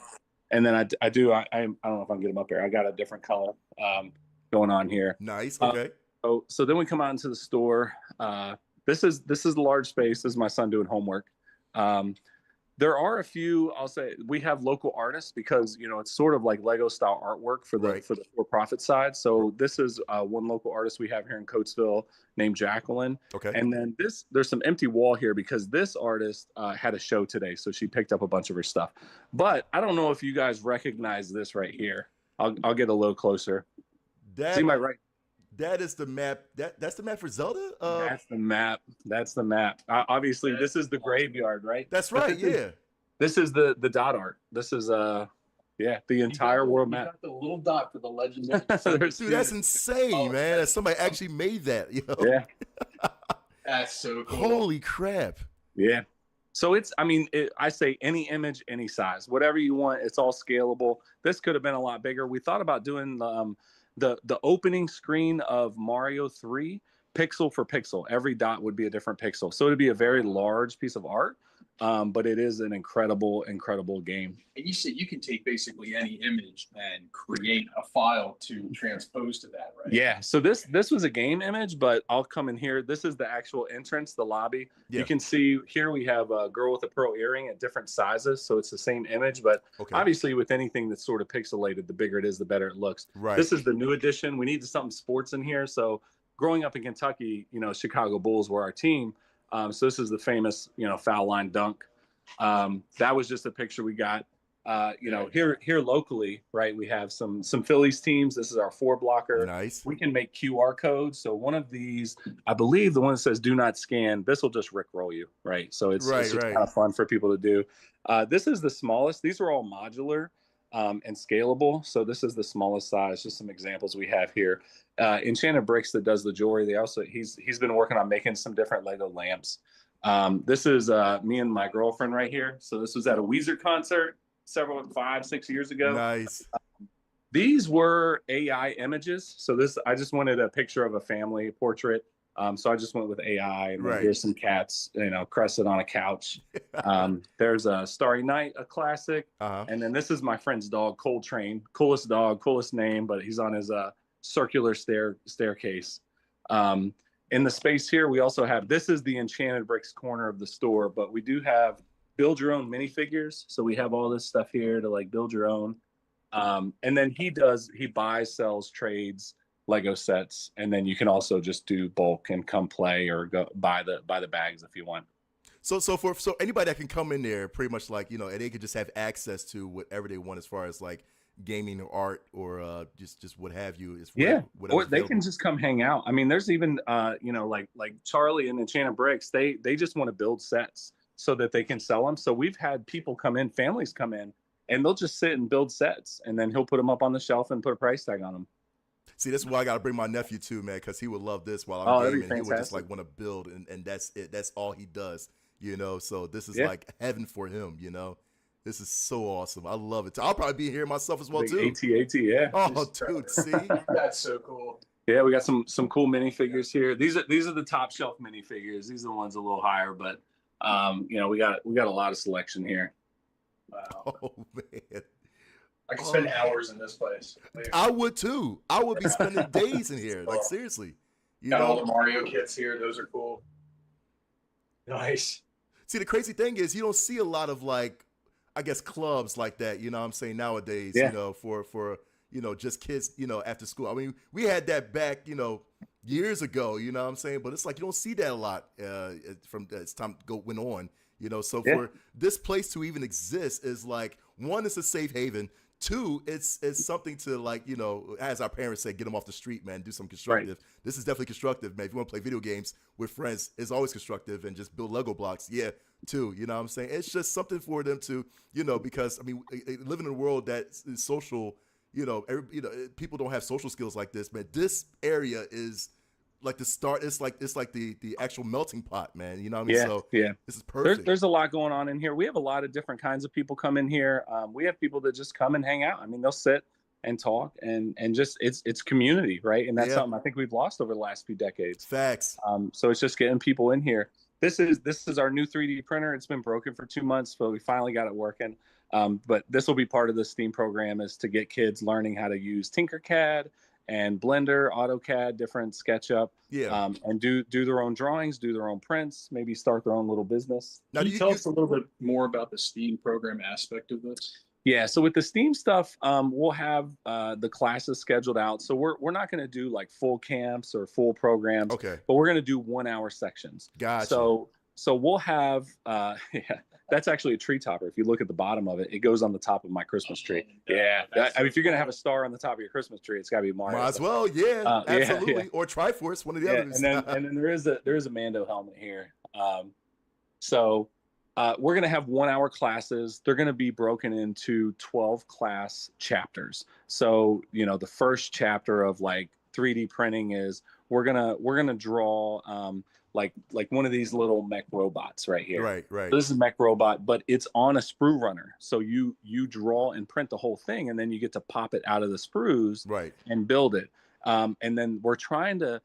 And then I don't know if I can get them up here. I got a different color going on here. Nice. Uh, Okay. So then we come out into the store. This is the large space. This is my son doing homework. There are a few, I'll say, we have local artists because, you know, it's sort of like Lego style artwork for the Right. for-profit side. So this is one local artist we have here in Coatesville named Jacqueline. Okay. And then there's some empty wall here because this artist had a show today. So she picked up a bunch of her stuff. But I don't know if you guys recognize this right here. I'll get a little closer. That See my right? that is the map. That's the map for Zelda. That's the map. That's the map. Obviously, this is the graveyard, right? That's But right. Yeah. This is the dot art. This is the entire world You map. got the little dot for the legendary. There's- Dude, that's insane, Oh, man. That somebody actually made that. You know? yeah, That's so cool. Holy crap. yeah. So it's, I mean, I say any image, any size, whatever you want. It's all scalable. This could have been a lot bigger. We thought about doing the opening screen of Mario 3 pixel for pixel. Every dot would be a different pixel. So it'd be a very large piece of art. But it is an incredible game. And you said you can take basically any image and create a file to transpose to that, right? Yeah. So this was a game image, but I'll come in here. This is the actual entrance, the lobby. Yeah. You can see here we have a girl with a pearl earring at different sizes. So it's the same image, but Okay. obviously with anything that's sort of pixelated, the bigger it is, the better it looks. Right. This is the new edition. We needed something sports in here. So growing up in Kentucky, you know, Chicago Bulls were our team. So this is the famous, you know, foul line dunk. That was just a picture we got. You know, here locally, right? We have some Phillies teams. This is our 4-blocker. Nice. We can make QR codes. So one of these, I believe the one that says "Do not scan," this will just rickroll you, right? So it's just Right. kind of fun for people to do. This is the smallest. These are all modular and scalable. So this is the smallest size. Just some examples we have here. Enchanted Bricks that does the jewelry. They also he's been working on making some different Lego lamps. This is me and my girlfriend right here. So this was at a Weezer concert 5-6 years ago. Nice. These were AI images. So I just wanted a picture of a family portrait. So I just went with AI, and then Right. here's some cats, you know, crested on a couch. There's a Starry Night, a classic. Uh-huh. And then this is my friend's dog, Coltrane. Coolest dog, coolest name, but he's on his circular staircase. In the space here, we also have, this is the Enchanted Bricks corner of the store, but we do have build your own minifigures. So we have all this stuff here to like build your own. And then he buys, sells, trades Lego sets. And then you can also just do bulk and come play or go buy the bags if you want. So anybody that can come in there, pretty much like, you know, and they could just have access to whatever they want as far as like gaming or art or just what have you. Yeah, whatever's or they can available. just come hang out. I mean, there's even you know, like Charlie and Enchanted Bricks. They just want to build sets so that they can sell them. So we've had people come in, families come in, and they'll just sit and build sets, and then he'll put them up on the shelf and put a price tag on them. See, this is why I got to bring my nephew too, man, because he would love this while Oh, I'm that'd be gaming. He would just fantastic. like want to build, and that's it. That's all he does, you know. So this is Yeah. like heaven for him, you know. This is so awesome. I love it. I'll probably be here myself as well Big too. AT-AT, yeah. Oh, dude, see, That's so cool. Yeah, we got some cool minifigures here. These are the top shelf minifigures. These are the ones a little higher, but you know, we got a lot of selection here. Wow. oh man, I could spend hours in this place. I would too. I would be spending days in here, like seriously, you Got all know. the Mario kits here. Those are cool. Nice. See, the crazy thing is you don't see a lot of like, I guess clubs like that. You know what I'm saying nowadays. Yeah. You know, for just kids. You know, after school. I mean, we had that back. You know, years ago. You know what I'm saying. But it's like you don't see that a lot from as time went on. You know, so Yeah. for this place to even exist is like, one, it's a safe haven. Two, it's something to like, you know, as our parents say, get them off the street, man, do some constructive. This is definitely constructive, man. If you want to play video games with friends, it's always constructive, and just build Lego blocks. Yeah, too. You know what I'm saying? It's just something for them to, you know, because I mean, living in a world that is social, you know, people don't have social skills like this, man. This area is like the start. It's like the actual melting pot, man. You know what I mean? Yeah, So yeah. this is perfect. There's a lot going on in here. We have a lot of different kinds of people come in here. We have people that just come and hang out. I mean, they'll sit and talk and just it's community, right? And that's Yeah. something I think we've lost over the last few decades. Facts. So it's just getting people in here. This is our new 3D printer. It's been broken for 2 months, but we finally got it working. But this will be part of the STEAM program, is to get kids learning how to use Tinkercad and Blender, AutoCAD, different SketchUp, Yeah. and do their own drawings, do their own prints, maybe start their own little business. Now, Can do you tell us a little bit more about the STEAM program aspect of this? Yeah, so with the STEAM stuff, we'll have the classes scheduled out. So we're not going to do like full camps or full programs, Okay. but we're going to do 1 hour sections. Gotcha. So we'll have yeah, that's actually a tree topper. If you look at the bottom of it, it goes on the top of my Christmas tree. Yeah, I mean, if you're gonna have a star on the top of your Christmas tree, it's got to be Mario. Might as well, yeah, Yeah, absolutely. yeah. Or Triforce, one of the Yeah, others. and then there is a Mando helmet here. So we're going to have 1 hour classes. They're going to be broken into 12 class chapters. So, you know, the first chapter of like 3D printing is we're going to draw like one of these little mech robots right here. Right, right. So this is a mech robot, but it's on a sprue runner. So you draw and print the whole thing, and then you get to pop it out of the sprues Right. and build it. And then we're trying to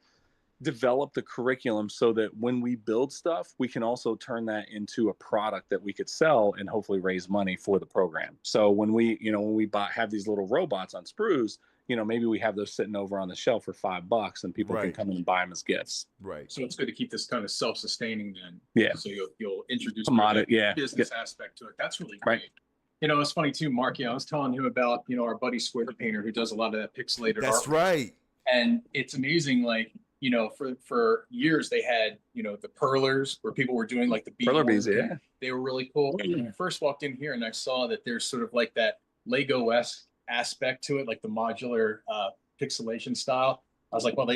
develop the curriculum so that when we build stuff, we can also turn that into a product that we could sell and hopefully raise money for the program. So when we have these little robots on sprues, you know, maybe we have those sitting over on the shelf for $5 and people can Right. come in and buy them as gifts. Right. So it's good to keep this kind of self-sustaining then. Yeah. So you'll introduce Commodity, the yeah. business aspect to it. That's really great. Right. You know, it's funny too, Mark. I was telling him about, our buddy Square the Painter, who does a lot of that pixelated That's art. right. And it's amazing, like, for years they had, the perlers where people were doing like the Perler bead bees, work. yeah. They were really cool. When I first walked in here and I saw that there's sort of like that Lego-esque aspect to it, like the modular pixelation style. I was like, well,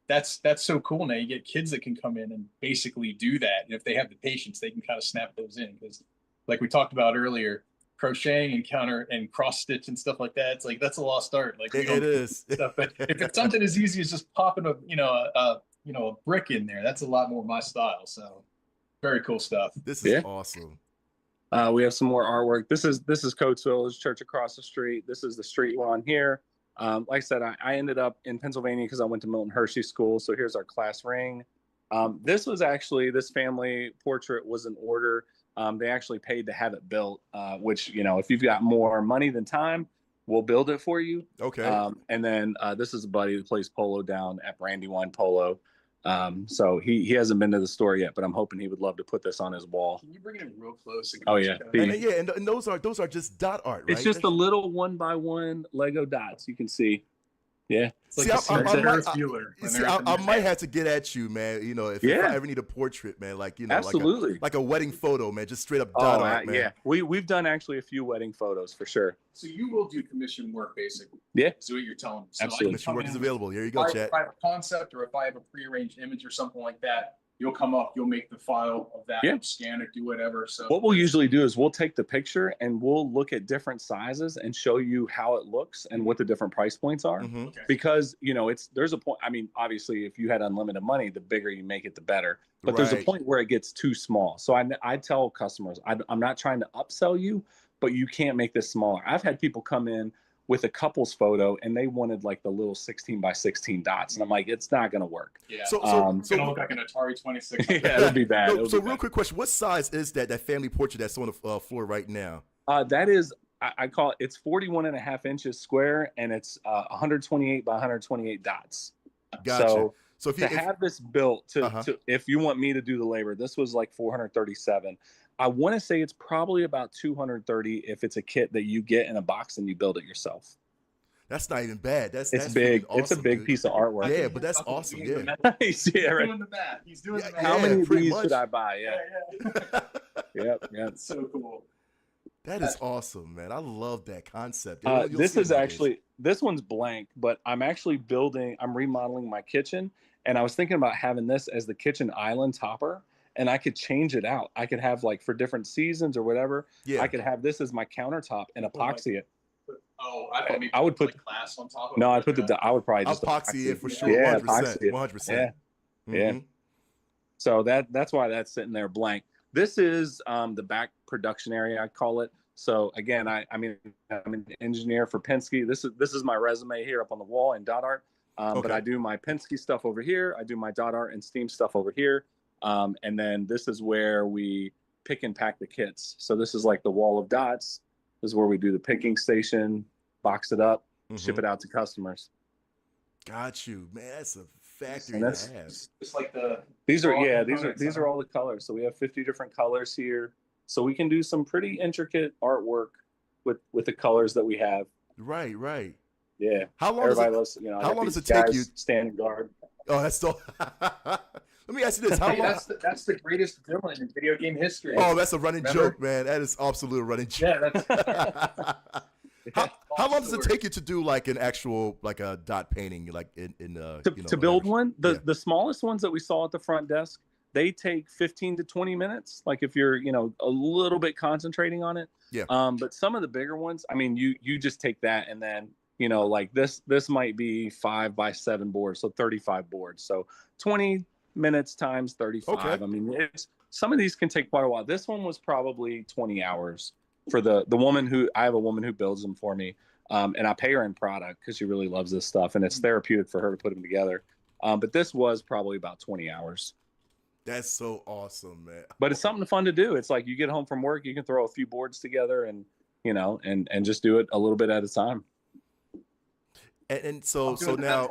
that's so cool. Now you get kids that can come in and basically do that. And if they have the patience, they can kind of snap those in. Because like we talked about earlier, crocheting and counter and cross stitch and stuff like that, it's like that's a lost art. Like It is. stuff. But if it's something as easy as just popping a brick in there, that's a lot more my style. So very cool stuff. This is Yeah. awesome. We have some more artwork. This is Coatesville, church across the street. This is the street we're on here. Like I said, I ended up in Pennsylvania because I went to Milton Hershey School. So here's our class ring. This family portrait was an order. They actually paid to have it built, which, if you've got more money than time, we'll build it for you. Okay. And then this is a buddy who plays polo down at Brandywine Polo. So he hasn't been to the store yet, but I'm hoping he would love to put this on his wall. Can you bring it in real close? And Oh, yeah. check it out? and yeah, and those are just dot art, right? It's just a little 1x1 Lego dots. You can see. Yeah. It's like See, the scene from I might- Ferris Bueller when See, they're at the I movie. might have to get at you, man. If Yeah. I ever need a portrait, man, like Absolutely. like a wedding photo, man, just straight up dot art, man. Yeah. We've done actually a few wedding photos for sure. So you will do commission work, basically. Yeah. Is what you're telling me. So I can Absolutely. Commission come work is in, available. Here you go, if chat. I have a concept or if I have a prearranged image or something like that, you'll come up, you'll make the file of that, Yeah. you'll scan it, do whatever. So What we'll usually do is we'll take the picture and we'll look at different sizes and show you how it looks and what the different price points are. Mhm. okay. Because, there's a point. I mean, obviously, if you had unlimited money, the bigger you make it, the better. But there's a Right. point where it gets too small. So I tell customers, I'm not trying to upsell you, but you can't make this smaller. I've had people come in with a couple's photo and they wanted like the little 16 by 16 dots. And I'm like, it's not going to work. Yeah. So, It's gonna look like an Atari 26. Yeah, that'd be bad. no, It would so be real bad. quick question: what size is that family portrait that's on the floor right now? That is, I call it's 41.5 inches square and it's 128 by 128 dots. Gotcha. So So if to have this built to if you want me to do the labor, this was like 437. I want to say it's probably about 230 if it's a kit that you get in a box and you build it yourself. that's not even bad. That's big. Really awesome, it's a big dude. piece of artwork. Yeah, but that's awesome. Yeah. Nice. Yeah, right. Doing the math. He's doing the math. How many of pretty these much. should I buy? Yeah. Yep. That's so cool. That is awesome, man. I love that concept. This is actually, this one's blank, but I'm actually I'm remodeling my kitchen, and I was thinking about having this as the kitchen island topper, and I could change it out. I could have like for different seasons or whatever. Yeah. I could have this as my countertop and epoxy it. Oh, I thought maybe I would put like glass on top of No, it. I put I would probably just epoxy it for sure. Yeah, 100%. epoxy it. 100%. Yeah. Yeah. Mhm. So that's why that's sitting there blank. This is the back production area, I call it. So again, I mean, I'm an engineer for Penske. This is my resume here up on the wall in dot art. But I do my Penske stuff over here. I do my dot art and Steam stuff over here. And then this is where we pick and pack the kits. So this is like the wall of dots. This is where we do the picking station, box it up, ship it out to customers. Got you, man. That's a factory And to that's have. It's like the these are all yeah components, these are all the colors. So we have 50 different colors here. So we can do some pretty intricate artwork with the colors that we have. Right, right. Yeah. How long Everybody does loves, you know, how I got long does these it take guys you- standing guard. Oh, that's so. Let me ask you this: How Hey, long? that's the greatest villain in video game history. Oh, that's a running Remember? joke, man. That is absolute running joke. Yeah, that's How long does it take you to do like an actual like a dot painting, like in To build whatever? one, Yeah. the smallest ones that we saw at the front desk, they take 15 to 20 minutes. Like if you're, you know, a little bit concentrating on it. Yeah. But some of the bigger ones, I mean, you just take that and then, you know, like this might be 5x7 boards, so 35 boards. So 20 minutes times 35. Okay. I mean, some of these can take quite a while. This one was probably 20 hours for the woman who I have a woman who builds them for me. And I pay her in product because she really loves this stuff and it's therapeutic for her to put them together. But this was probably about 20 hours. That's so awesome, man. But it's something fun to do. It's like you get home from work, you can throw a few boards together and, you know, and just do it a little bit at a time. And so now,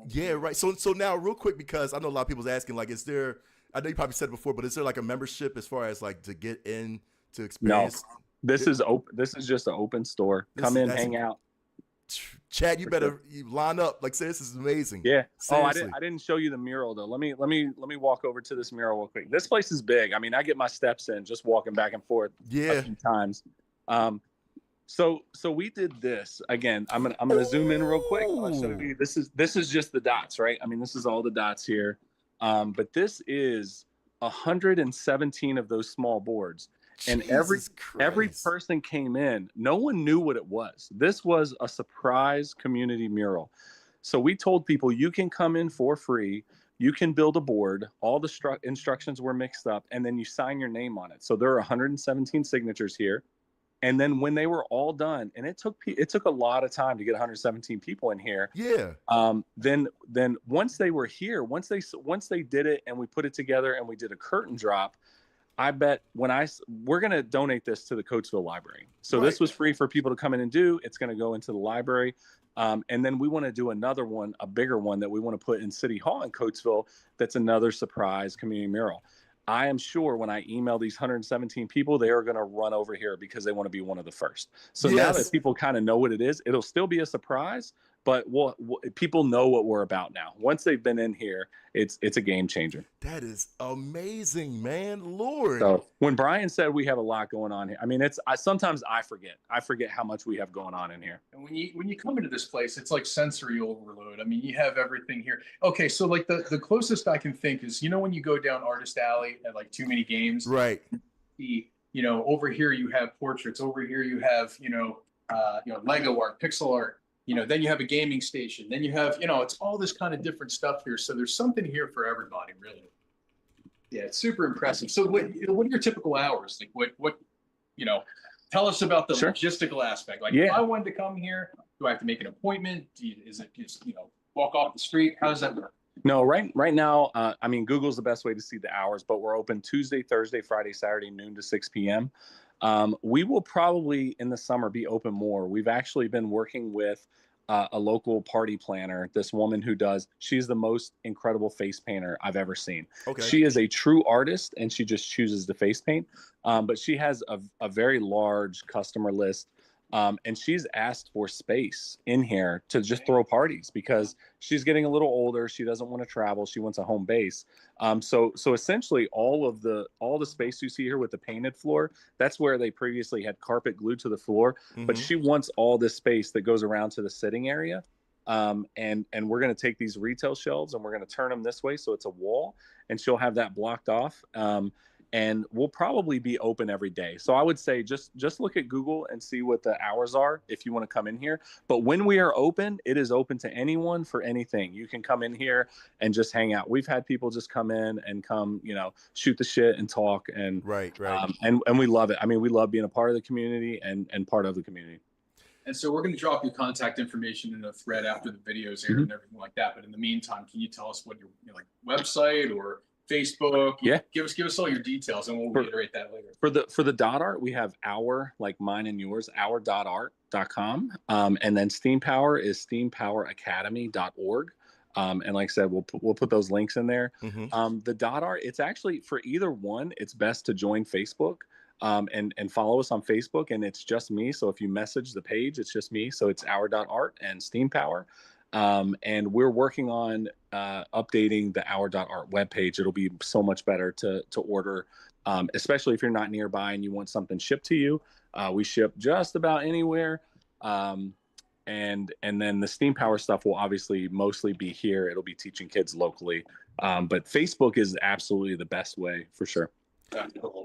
yeah, right. So now, real quick, because I know a lot of people's asking, like, is there? I know you probably said it before, but is there like a membership as far as like to get in to experience? This is open. This is just an open store. Come in, hang out. Chad, you better line up. Like, say this is amazing. Yeah. Seriously. I didn't show you the mural though. Let me walk over to this mural real quick. This place is big. I mean, I get my steps in just walking back and forth Yeah. a few times. So we did this again. I'm gonna zoom in real quick. I'll show you. This is just the dots, right? I mean, this is all the dots here. But this is 117 of those small boards. And every person came in. No one knew what it was. This was a surprise community mural. So we told people you can come in for free. You can build a board. All the instructions were mixed up, and then you sign your name on it. So there are 117 signatures here. And then when they were all done, and it took a lot of time to get 117 people in here. Yeah. Then once they were here, once they did it, and we put it together, and we did a curtain drop. I bet we're going to donate this to the Coatesville Library. So This was free for people to come in and do. It's going to go into the library. And then we want to do another one, a bigger one that we want to put in City Hall in Coatesville. That's another surprise community mural. I am sure when I email these 117 people, they are going to run over here because they want to be one of the first. So now that people kind of know what it is, it'll still be a surprise, but people know what we're about now. Once they've been in here, it's a game changer. That is amazing, man. Lord. So when Brian said we have a lot going on here, I mean, sometimes I forget how much we have going on in here. And when you come into this place, it's like sensory overload. I mean, you have everything here. Okay, so like the closest I can think is, you know, when you go down Artist Alley at like Too Many Games, Right. Over here you have portraits. Over here you have Lego art, pixel art. Then you have a gaming station. Then you have it's all this kind of different stuff here. So there's something here for everybody, really. Yeah, it's super impressive. So what are your typical hours? Like what tell us about the logistical aspect. Like if I wanted to come here, do I have to make an appointment? Is it just walk off the street? How does that work? No, right now, I mean, Google's the best way to see the hours, but we're open Tuesday, Thursday, Friday, Saturday, noon to 6 p.m. We will probably in the summer be open more. We've actually been working with a local party planner, this woman who she's the most incredible face painter I've ever seen. Okay. She is a true artist, and she just chooses to face paint. But she has a very large customer list. And she's asked for space in here to just throw parties because she's getting a little older. She doesn't want to travel. She wants a home base. So essentially all the space you see here with the painted floor, that's where they previously had carpet glued to the floor, but she wants all this space that goes around to the sitting area. And we're going to take these retail shelves and we're going to turn them this way. So it's a wall, and she'll have that blocked off. And we'll probably be open every day. So I would say just look at Google and see what the hours are if you want to come in here. But when we are open, it is open to anyone for anything. You can come in here and just hang out. We've had people just come in and shoot the shit and talk. And right. And we love it. I mean, we love being a part of the community and part of the community. And so we're going to drop your contact information in a thread after the videos air and everything like that. But in the meantime, can you tell us what your website or Facebook? Yeah. Give us all your details, and we'll reiterate that later. For the dot art, we have like mine and yours, our.art.com. And then Steam Power is steampoweracademy.org. And like I said, we'll put those links in there. The dot art, it's actually for either one, it's best to join Facebook. And follow us on Facebook, and it's just me. So if you message the page, it's just me. So it's our.art and Steam Power. And we're working on updating the our.art webpage. It'll be so much better to order, especially if you're not nearby and you want something shipped to you. We ship just about anywhere. And then the Steam Power stuff will obviously mostly be here. It'll be teaching kids locally. But Facebook is absolutely the best way for sure.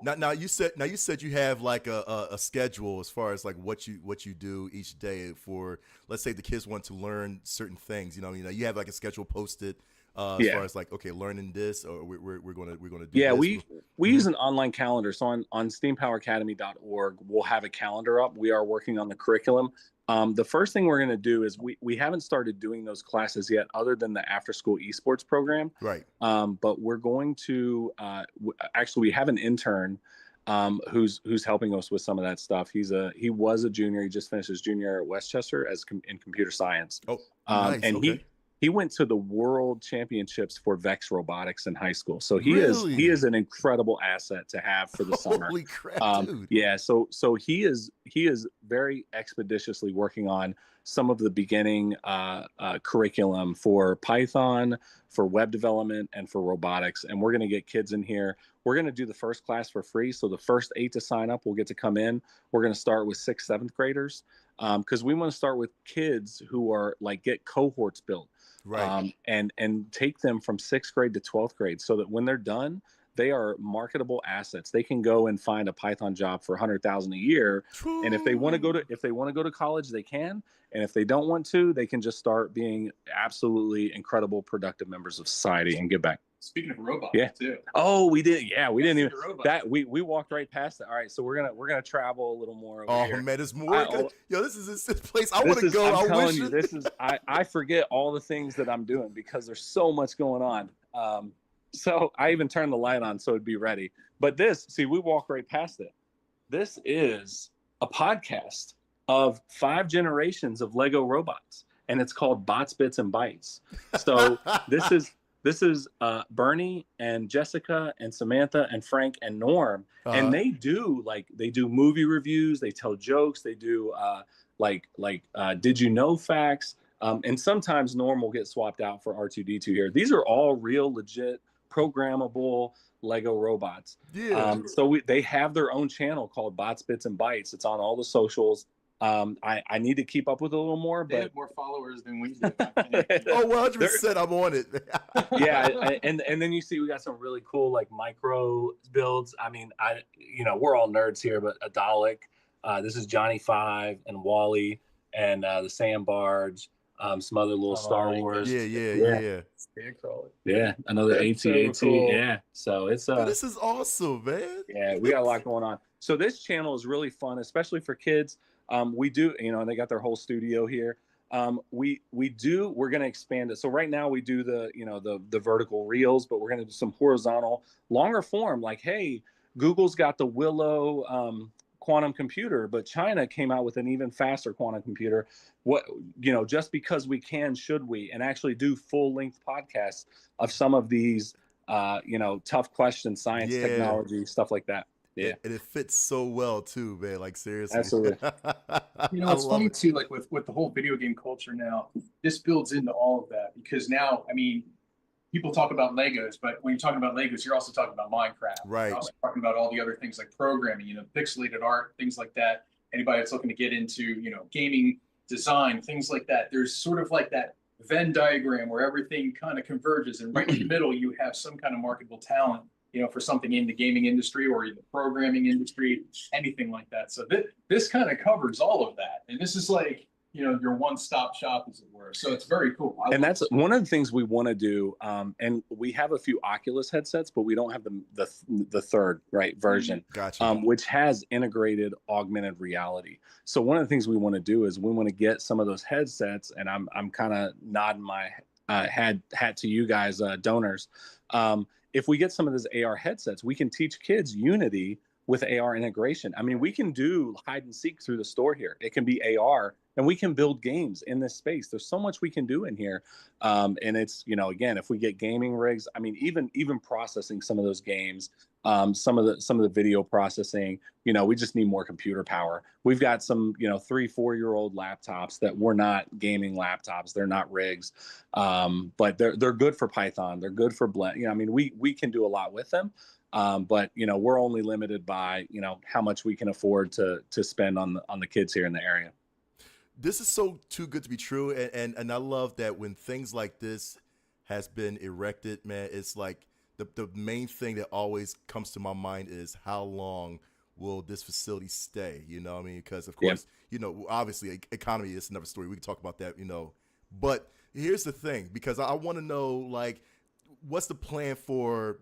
Now you said you have like a schedule as far as like what you do each day for, let's say the kids want to learn certain things. You have like a schedule posted as far as like, okay, learning this, or we're gonna do. Yeah, this. we use an online calendar. So on steampoweracademy.org, we'll have a calendar up. We are working on the curriculum. The first thing we're going to do is we haven't started doing those classes yet, other than the after school esports program. Right. But we're going to actually, we have an intern who's helping us with some of that stuff. He was a junior. He just finished his junior at Westchester in computer science. Oh, nice. And okay. He went to the world championships for Vex Robotics in high school. So he Really? is an incredible asset to have for the summer. Holy crap, dude. Yeah. So he is very expeditiously working on some of the beginning curriculum for Python, for web development, and for robotics. And we're going to get kids in here. We're going to do the first class for free. So the first 8 to sign up will get to come in. We're going to start with 6th, 7th graders because we want to start with kids who are like get cohorts built. Right. And take them from 6th grade to 12th grade so that when they're done, they are marketable assets. They can go and find a Python job for $100,000 a year. True. And if they want to go to college, they can. And if they don't want to, they can just start being absolutely incredible, productive members of society and give back. Speaking of robots, too. Oh, we did. Yeah, we didn't even Robots. that we walked right past it. All right, so we're gonna travel a little more over here. Man, there's more. Yo, this is this place I want to go. I'm I telling wish you, this is. I forget all the things that I'm doing because there's so much going on. So I even turned the light on so it'd be ready. But we walk right past it. This is a podcast of 5 generations of Lego robots, and it's called Bots, Bits, and Bytes. So this is Bernie and Jessica and Samantha and Frank and Norm, and they do movie reviews, they tell jokes, they do did you know facts, and sometimes Norm will get swapped out for R2D2 here. These are all real, legit, programmable Lego robots. Yeah. So they have their own channel called Bots, Bits, and Bytes. It's on all the socials. I need to keep up with it a little more, They but have more followers than we do. Oh, 100%. I'm on it. yeah, and then you see we got some really cool like micro builds. I mean, we're all nerds here, but Adalic, this is Johnny 5 and Wally and the Sand Barge, some other little Star Wars. Yeah. Yeah, another AT-AT. So cool. Yeah, so it's This is awesome, man. yeah, we got a lot going on. So this channel is really fun, especially for kids. We do, and they got their whole studio here. We're going to expand it. So right now we do the vertical reels, but we're going to do some horizontal, longer form. Like, hey, Google's got the Willow quantum computer, but China came out with an even faster quantum computer. What, just because we can, should we, and actually do full length podcasts of some of these, tough questions, science, technology, stuff like that. Yeah. And it fits so well too, man. Like seriously. Absolutely. It's funny too, like with the whole video game culture now, this builds into all of that because now, I mean, people talk about Legos, but when you're talking about Legos, you're also talking about Minecraft. Right. You're also talking about all the other things like programming, pixelated art, things like that. Anybody that's looking to get into, gaming design, things like that. There's sort of like that Venn diagram where everything kind of converges, and right in the middle, you have some kind of marketable talent, for something in the gaming industry or in the programming industry, anything like that. So this kind of covers all of that. And this is like, your one-stop shop, as it were. So it's very cool. And that's one of the things we want to do. And we have a few Oculus headsets, but we don't have the third version, Gotcha. Which has integrated augmented reality. So one of the things we want to do is we want to get some of those headsets, and I'm kind of nodding my hat to you guys, donors. If we get some of those AR headsets, we can teach kids Unity with AR integration. I mean, we can do hide and seek through the store here. It can be AR, and we can build games in this space. There's so much we can do in here. And it's, again, if we get gaming rigs, I mean, even processing some of those games, some of the video processing, we just need more computer power. We've got some, 3-4-year-old laptops that were not gaming laptops. They're not rigs, but they're good for Python. They're good for Blend. I mean, we can do a lot with them. But we're only limited by how much we can afford to spend on the kids here in the area. This is so too good to be true, and I love that when things like this has been erected, man. It's like the main thing that always comes to my mind is how long will this facility stay? You know what I mean? Because of course, obviously economy is another story. We can talk about that, But here's the thing, because I want to know, like, what's the plan for,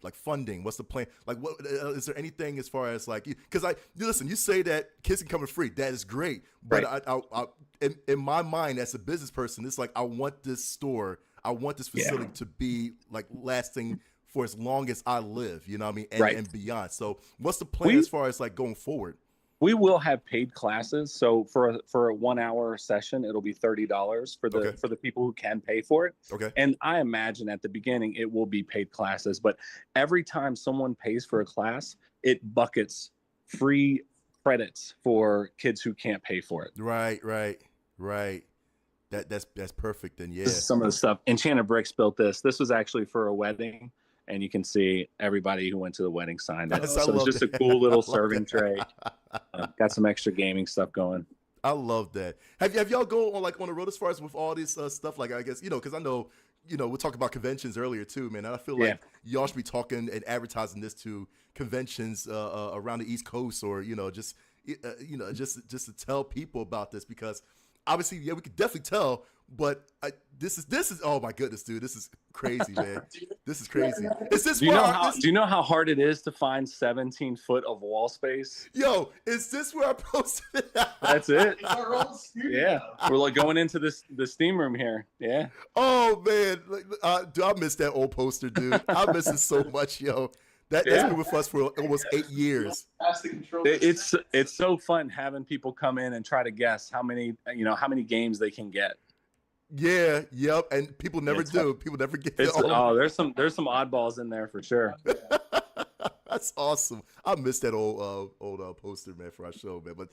like funding? What's the plan? Like, what is there anything as far as like, because listen, you say that kids can come in free. That is great. But Right. I in my mind as a business person, it's like, I want this facility to be like lasting for as long as I live, you know what I mean? And beyond. So what's the plan as far as like going forward? We will have paid classes. So for a 1 hour session, it'll be $30 for the people who can pay for it. Okay. And I imagine at the beginning it will be paid classes, but every time someone pays for a class, it buckets free credits for kids who can't pay for it. Right. That's perfect. And yeah. This is some of the stuff. Enchanted Bricks built this. This was actually for a wedding. And you can see everybody who went to the wedding signed it. So it's just a cool little serving tray. Got some extra gaming stuff going. I love that. Have y'all go on the road as far as with all this stuff? Like, I guess, because I know, we'll talk about conventions earlier too, man. And I feel like y'all should be talking and advertising this to conventions around the East Coast, or, just to tell people about this, because obviously, we could definitely tell, but this is oh my goodness, dude, this is crazy, man. This is crazy. Is this do you know how hard it is to find 17 foot of wall space? Yo, is this where I posted it? That's it. It's our old studio. Yeah, we're like going into the steam room here. Yeah. Oh man, dude, I miss that old poster, dude. I miss it so much, yo. That's been with us for almost 8 years. It's so fun having people come in and try to guess how many games they can get. Yeah, yep, and people never do. People never get it. There's some oddballs in there for sure. That's awesome. I miss that old poster, man, for our show, man. But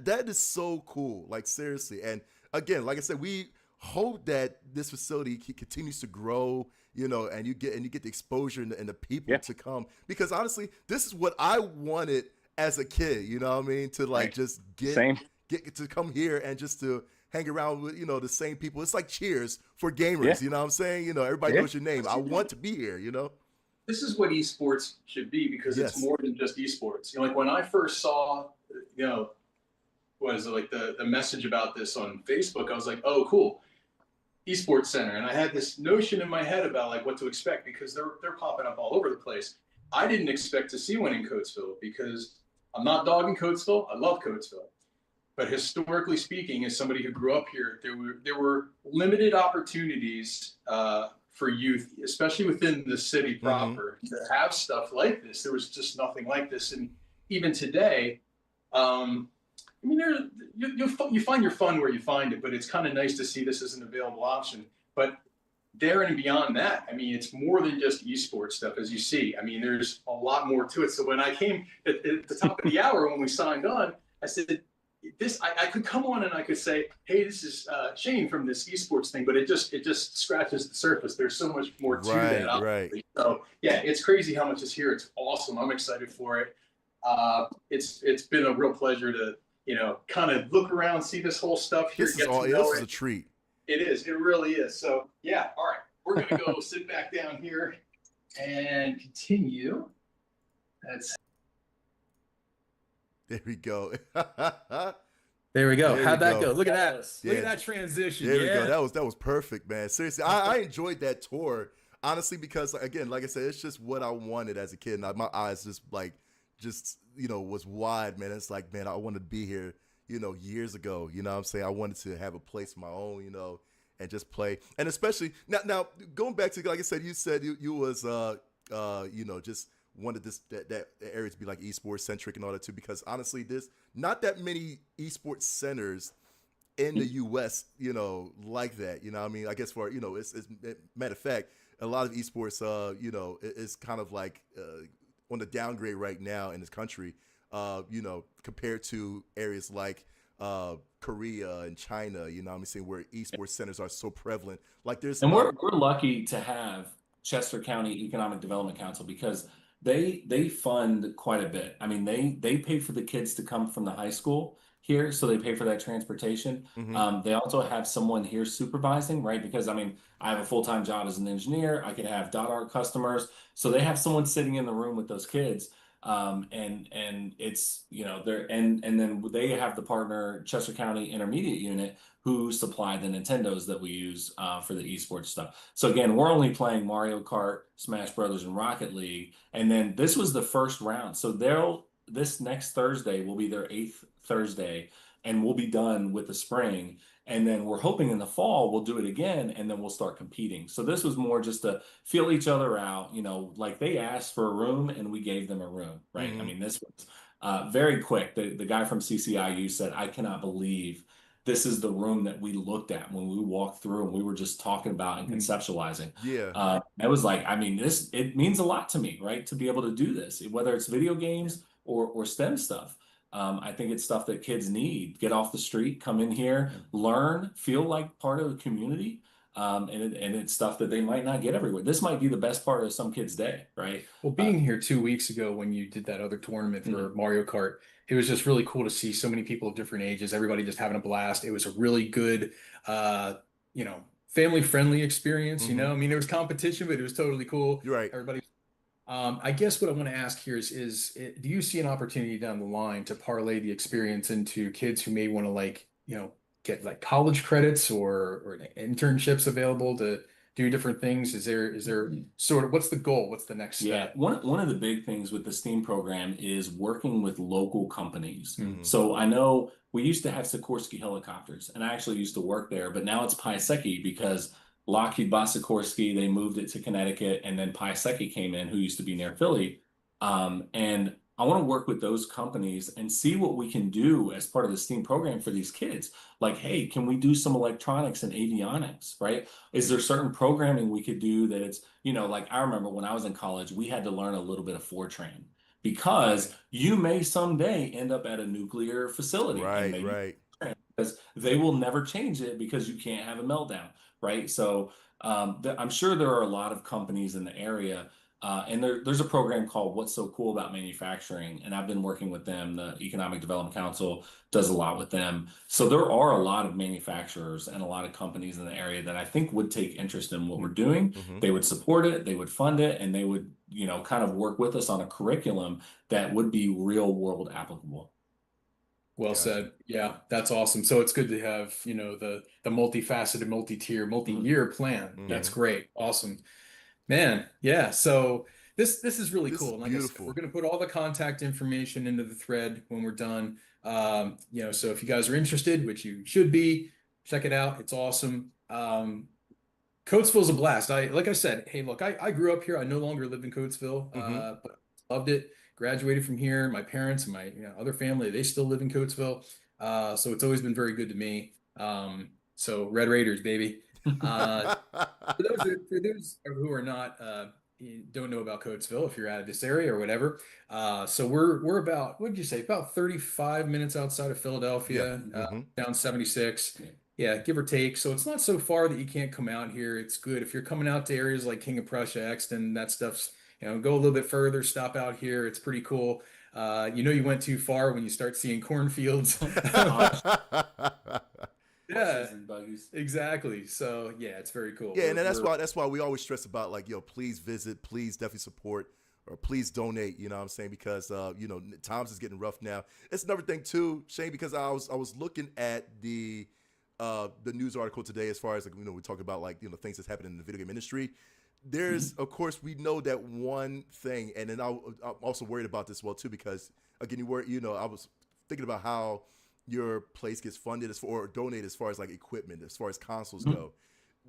that is so cool. Like, seriously. And again, like I said, we hope that this facility continues to grow, and you get the exposure and the people to come, because honestly, this is what I wanted as a kid, you know what I mean? To just get to come here and just to hang around with, the same people. It's like Cheers for gamers, you know what I'm saying? Everybody knows your name. I want to be here, This is what esports should be, because it's more than just esports. Like when I first saw, what is it, like the message about this on Facebook, I was like, oh, cool. Esports Center, and I had this notion in my head about like what to expect, because they're popping up all over the place. I didn't expect to see one in Coatesville, because I'm not dogging Coatesville. I love Coatesville, but historically speaking, as somebody who grew up here, there were limited opportunities for youth, especially within the city proper, to have stuff like this. There was just nothing like this, and even today, I mean, you find your fun where you find it, but it's kind of nice to see this as an available option. But there and beyond that, I mean, it's more than just esports stuff, as you see. I mean, there's a lot more to it. So when I came at the top of the hour when we signed on, I said, I could come on and I could say, hey, this is Shane from this esports thing, but it just scratches the surface. There's so much more to that. Obviously. Right. So yeah, it's crazy how much is here. It's awesome. I'm excited for it. It's been a real pleasure to, kind of look around, see this whole stuff here. This is a treat. It is. It really is. So yeah. All right. We're going to go sit back down here and continue. There we go. There we go. How'd that go? Look at that. Yeah. Look at that transition. There we go. That was perfect, man. Seriously, I enjoyed that tour, honestly, because again, like I said, it's just what I wanted as a kid. And my eyes just was wide, man. It's like, man, I wanted to be here, years ago. You know what I'm saying? I wanted to have a place of my own, and just play. And especially now going back to, like I said, you said you was just wanted that area to be like esports centric and all that too, because honestly, there's not that many esports centers in the US, like that. I mean, I guess for, it's matter of fact, a lot of esports, is kind of like on the downgrade right now in this country, compared to areas like Korea and China, I'm saying, where esports centers are so prevalent. Like we're lucky to have Chester County Economic Development Council, because they fund quite a bit. I mean, they pay for the kids to come from the high school here, so they pay for that transportation. Mm-hmm. They also have someone here supervising, right? Because I mean, I have a full-time job as an engineer. I could have .art customers, so they have someone sitting in the room with those kids. And it's, and then they have the partner Chester County Intermediate Unit, who supply the Nintendos that we use for the esports stuff. So again, we're only playing Mario Kart, Smash Brothers, and Rocket League. And then this was the first round. So this next Thursday will be their 8th Thursday, and we'll be done with the spring. And then we're hoping in the fall we'll do it again, and then we'll start competing. So this was more just to feel each other out, like they asked for a room and we gave them a room, right? Mm-hmm. I mean, this was very quick. The guy from CCIU said, I cannot believe this is the room that we looked at when we walked through and we were just talking about and conceptualizing. Yeah. It was like, I mean, it means a lot to me, right? To be able to do this, whether it's video games or STEM stuff. I think it's stuff that kids need. Get off the street, come in here, learn, feel like part of the community. And it's stuff that they might not get everywhere. This might be the best part of some kids' day, right? Well, being here 2 weeks ago when you did that other tournament for Mario Kart, it was just really cool to see so many people of different ages, everybody just having a blast. It was a really good, family-friendly experience, I mean, there was competition, but it was totally cool. You're right. Everybody. I guess what I want to ask here is do you see an opportunity down the line to parlay the experience into kids who may want to get like college credits or internships available to do different things? Is there sort of, what's the goal? What's the next step? Yeah, one of the big things with the STEAM program is working with local companies. Mm-hmm. So I know we used to have Sikorsky helicopters, and I actually used to work there, but now it's Piasecki because Lockheed bought Sikorsky, they moved it to Connecticut, and then Piasecki came in, who used to be near Philly. And I want to work with those companies and see what we can do as part of the STEAM program for these kids. Like, hey, can we do some electronics and avionics, right? Is there certain programming we could do that it's, like I remember when I was in college, we had to learn a little bit of Fortran, because you may someday end up at a nuclear facility. Right. Because they will never change it because you can't have a meltdown. Right. So I'm sure there are a lot of companies in the area, and there's a program called What's So Cool About Manufacturing, and I've been working with them. The Economic Development Council does a lot with them. So there are a lot of manufacturers and a lot of companies in the area that I think would take interest in what we're doing. Mm-hmm. They would support it, they would fund it, and they would, kind of work with us on a curriculum that would be real world applicable. Well said. Yeah, that's awesome. So it's good to have, the multifaceted, multi-tier, multi-year plan. Mm-hmm. That's great. Awesome. Man, yeah. So this is really cool. Like I said, we're going to put all the contact information into the thread when we're done. So if you guys are interested, which you should be, check it out. It's awesome. Coatesville's a blast. Like I said, hey, look, I grew up here. I no longer live in Coatesville, but loved it. graduated from here. My parents and my other family, they still live in Coatesville. So it's always been very good to me. So Red Raiders, baby. For those who are not don't know about Coatesville, if you're out of this area or whatever, so we're about, what did you say, about 35 minutes outside of Philadelphia, down 76. Yeah, give or take. So it's not so far that you can't come out here. It's good if you're coming out to areas like King of Prussia, Exton, that stuff's, go a little bit further, stop out here. It's pretty cool. You went too far when you start seeing cornfields. Yeah, exactly. So yeah, it's very cool. Yeah, and that's why we always stress about, like, please visit, please definitely support, or please donate. You know what I'm saying? Because times is getting rough now. It's another thing too, Shane, because I was looking at the news article today, as far as, like, we talk about, like, things that's happening in the video game industry. There's of course, we know that one thing, and then I'm also worried about this too, because again, I was thinking about how your place gets funded or donated as far as, like, equipment, as far as consoles go.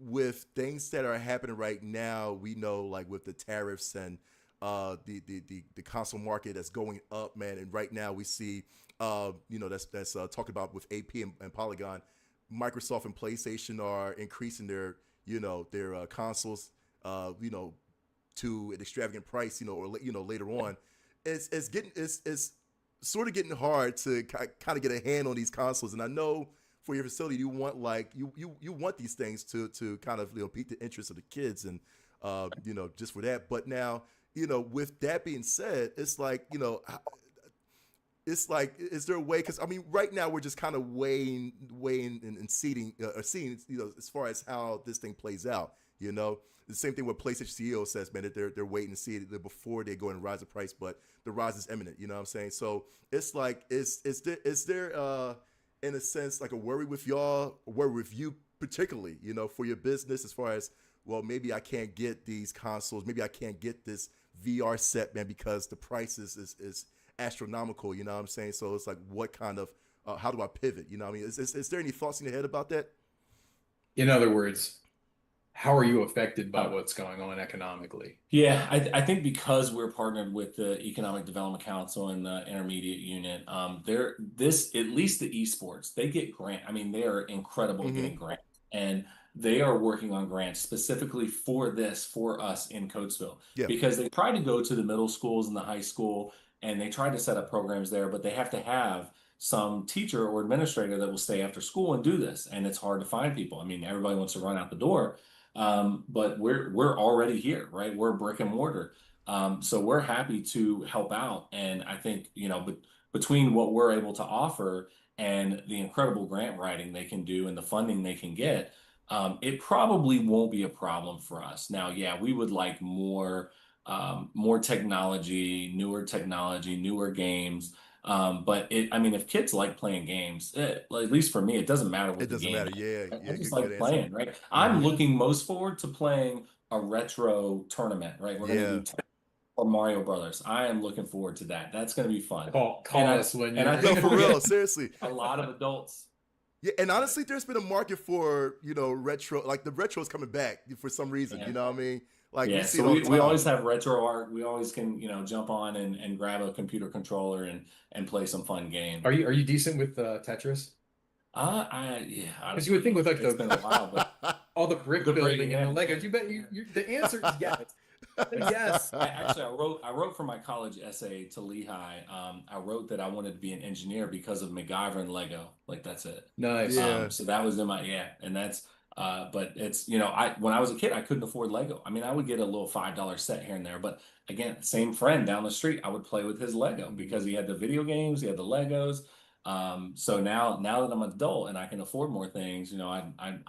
With things that are happening right now, we know, like, with the tariffs and the console market that's going up, man. And right now we see, that's talking about with AP and Polygon, Microsoft and PlayStation are increasing their consoles, to an extravagant price, or later on. It's sort of getting hard to kind of get a hand on these consoles. And I know for your facility, you want, like, you want these things to kind of pique the interest of the kids, and just for that. But now, with that being said, it's like, is there a way? Because I mean, right now we're just kind of weighing and seeing, as far as how this thing plays out. The same thing with PlayStation CEO says, man, that they're waiting to see it before they go and rise the price, but the rise is imminent. You know what I'm saying? So it's like, is there in a sense, like, a worry with y'all, a worry with you particularly, for your business, as far as, well, maybe I can't get these consoles, maybe I can't get this VR set, man, because the price is astronomical. You know what I'm saying? So it's like, what kind of how do I pivot? You know what I mean? Is there any thoughts in your head about that? In other words, how are you affected by what's going on economically? Yeah, I think because we're partnered with the Economic Development Council and the Intermediate Unit, at least the esports, they get grant. I mean, they are incredible getting grants, and they are working on grants specifically for us in Coatesville, because they try to go to the middle schools and the high school, and they try to set up programs there, but they have to have some teacher or administrator that will stay after school and do this, and it's hard to find people. I mean, everybody wants to run out the door. But we're already here, right? We're brick and mortar. So we're happy to help out. And I think, between what we're able to offer and the incredible grant writing they can do and the funding they can get, it probably won't be a problem for us. Now, yeah, we would like more technology, newer games. But if kids like playing games, at least for me, it doesn't matter what the game is. It doesn't matter. Yeah. I just like playing, right? I'm looking most forward to playing a retro tournament, right? We're going to do or Mario Brothers. I am looking forward to that. That's going to be fun. Call us when I No, for real, seriously. A lot of adults. Yeah, and honestly, there's been a market for, retro, like the retro is coming back for some reason. You know what I mean? Like, yeah, so we always have retro art. We always can, jump on and grab a computer controller and play some fun game. Are you decent with Tetris? Because you would think with, like, it's been a while, but all the brick building and the Legos, you bet the answer is yes. Yes. I wrote for my college essay to Lehigh. I wrote that I wanted to be an engineer because of MacGyver and Lego. Like, that's it. Nice. So that was in my and that's. But it's, when I was a kid, I couldn't afford Lego. I mean, I would get a little $5 set here and there, but again, same friend down the street, I would play with his Lego because he had the video games, he had the Legos. So now that I'm an adult and I can afford more things, I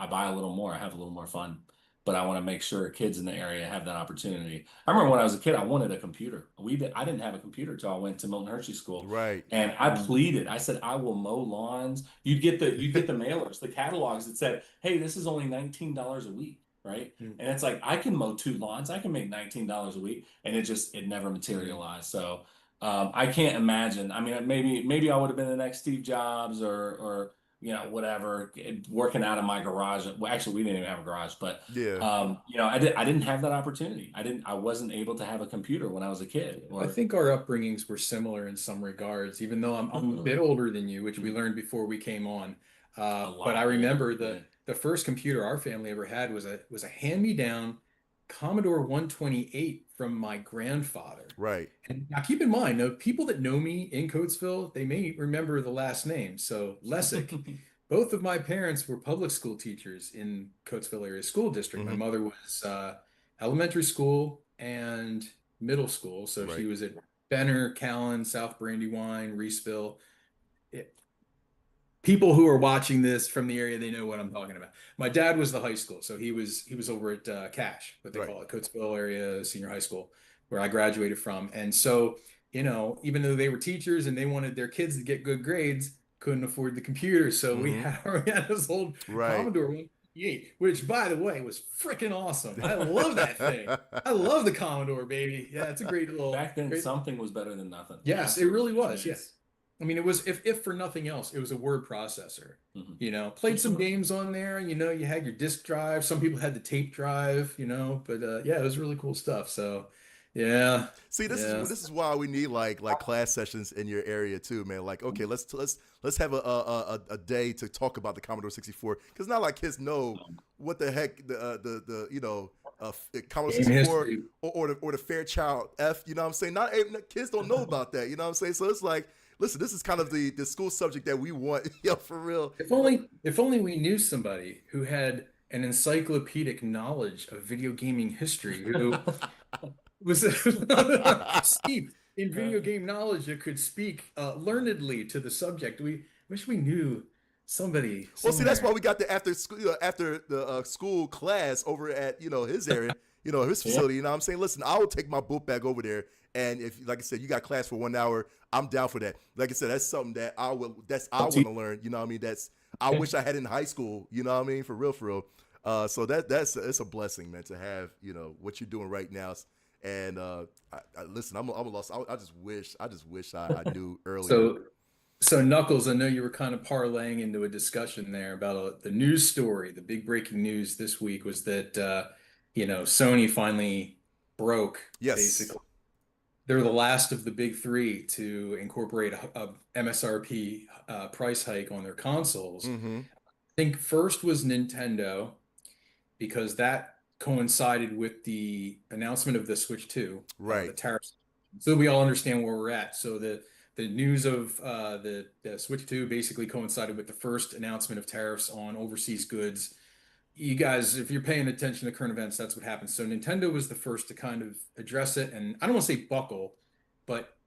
buy a little more, I have a little more fun, but I want to make sure kids in the area have that opportunity. I remember when I was a kid, I wanted a computer. I didn't have a computer till I went to Milton Hershey School. Right. And I pleaded. I said, I will mow lawns. You'd get the mailers, the catalogs that said, hey, this is only $19 a week, right? And it's like, I can mow 2 lawns. I can make $19 a week. And it never materialized. So I can't imagine. I mean, maybe I would have been the next Steve Jobs or whatever, working out of my garage. Well, actually, we didn't even have a garage, but Yeah. I didn't have that opportunity. I wasn't able to have a computer when I was a kid. I think our upbringings were similar in some regards, even though I'm a bit older than you, which we learned before we came on. But I remember the first computer our family ever had was a hand-me-down Commodore 128 from my grandfather. Right. And now keep in mind, people that know me in Coatesville, they may remember the last name. So Lessick, both of my parents were public school teachers in Coatesville area school district. My mother was elementary school and middle school. So she was at Benner, Callan, South Brandywine, Reeseville. People who are watching this from the area, they know what I'm talking about. My dad was the high school, so he was over at Cash, what they call it, Coatesville area senior high school, where I graduated from. And so, even though they were teachers and they wanted their kids to get good grades, couldn't afford the computer, so we had this old Commodore 128, which, by the way, was freaking awesome. I love that thing. I love the Commodore, baby. Yeah, it's a great little. Back then, something was better than nothing. Yes, it really was. Yes. I mean, it was, if for nothing else, it was a word processor. Played some games on there. You had your disk drive. Some people had the tape drive. But yeah, it was really cool stuff. So, yeah. See, this is why we need like class sessions in your area too, man. Like, okay, let's have a day to talk about the Commodore 64, because not like kids know what the heck the Commodore 64 or the Fairchild F. You know what I'm saying? Not kids don't know about that. You know what I'm saying? So it's like, listen, this is kind of the school subject that we want, for real. If only we knew somebody who had an encyclopedic knowledge of video gaming history, who was steeped in video game knowledge that could speak learnedly to the subject. We wish we knew somebody. Well, see, that's why we got the after school class over at his area, his facility. You know what I'm saying? Listen, I will take my book bag over there. And if, like I said, you got class for 1 hour, I'm down for that. Like I said, that's something that I want to learn. You know what I mean? I wish I had in high school. You know what I mean? For real. So it's a blessing, man, to have what you're doing right now. And listen, I'm lost. I just wish I knew earlier. So Knuckles, I know you were kind of parlaying into a discussion there about the news story. The big breaking news this week was that Sony finally broke. Yes. Basically. They're the last of the big three to incorporate a MSRP price hike on their consoles. I think first was Nintendo, because that coincided with the announcement of the Switch 2, the tariffs. So we all understand where we're at. So the news of the Switch 2 basically coincided with the first announcement of tariffs on overseas goods. You guys, if you're paying attention to current events, that's what happened. So Nintendo was the first to kind of address it. And I don't want to say buckle, but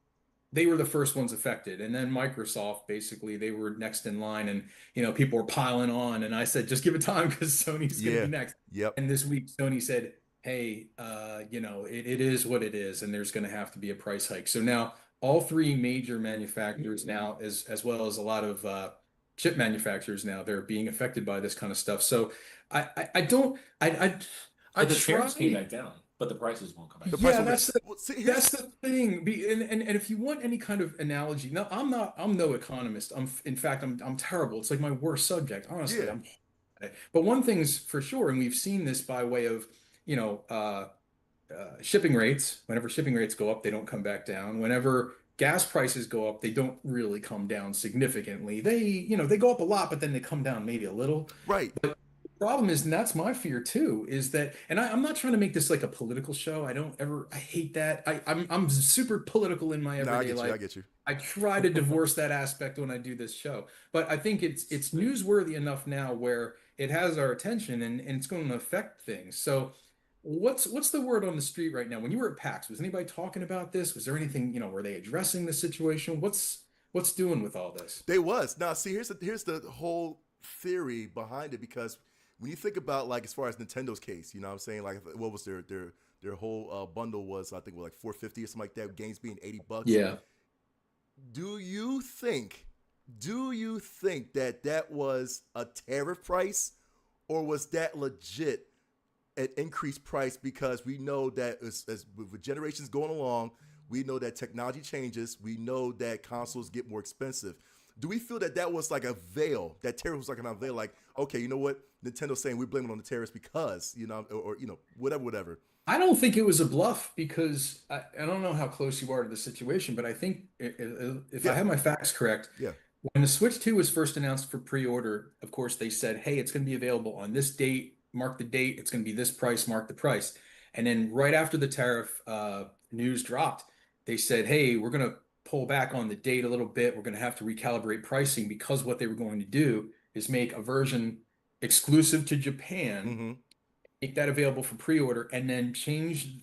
they were the first ones affected. And then Microsoft, basically, they were next in line. And, people were piling on. And I said, just give it time, because Sony's going to be next. Yep. And this week, Sony said, hey, it is what it is. And there's going to have to be a price hike. So now all three major manufacturers now, as well as a lot of chip manufacturers now, they're being affected by this kind of stuff. So the tariffs came back down, but the prices won't come back. Yeah, that's the thing. And if you want any kind of analogy, no, I'm no economist. In fact, I'm terrible. It's like my worst subject, honestly. But one thing's for sure, and we've seen this by way of shipping rates. Whenever shipping rates go up, they don't come back down. Whenever gas prices go up, they don't really come down significantly. They go up a lot, but then they come down maybe a little. Right. But the problem is, and that's my fear too, is that, and I'm not trying to make this like a political show. I hate that. I'm super political in my everyday life. I get you. I try to divorce that aspect when I do this show, but I think it's newsworthy enough now where it has our attention, and it's going to affect things. So what's the word on the street right now? When you were at PAX, was anybody talking about this? Was there anything, were they addressing the situation? What's doing with all this? They was. Now, see, here's the whole theory behind it, because when you think about, like, as far as Nintendo's case, you know what I'm saying? Like, what was their whole bundle was, I think, like $450 or something like that, games being $80. Yeah. Do you think that was a tariff price, or was that legit an increased price? Because we know that as with generations going along, we know that technology changes. We know that consoles get more expensive. do we feel that that was like a veil, that tariff was like a veil, like, okay, you know what, Nintendo's saying we're blaming on the tariffs because, you know, or you know, whatever. I don't think it was a bluff because I don't know how close you are to the situation, but I think if I Yeah. have my facts correct, Yeah. when the Switch 2 was first announced for pre-order, of course, they said, hey, it's going to be available on this date, mark the date, it's going to be this price, mark the price. And then right after the tariff news dropped, they said, hey, we're going to pull back on the date a little bit. We're going to have to recalibrate pricing because what they were going to do is make a version exclusive to Japan, Mm-hmm. make that available for pre-order, and then change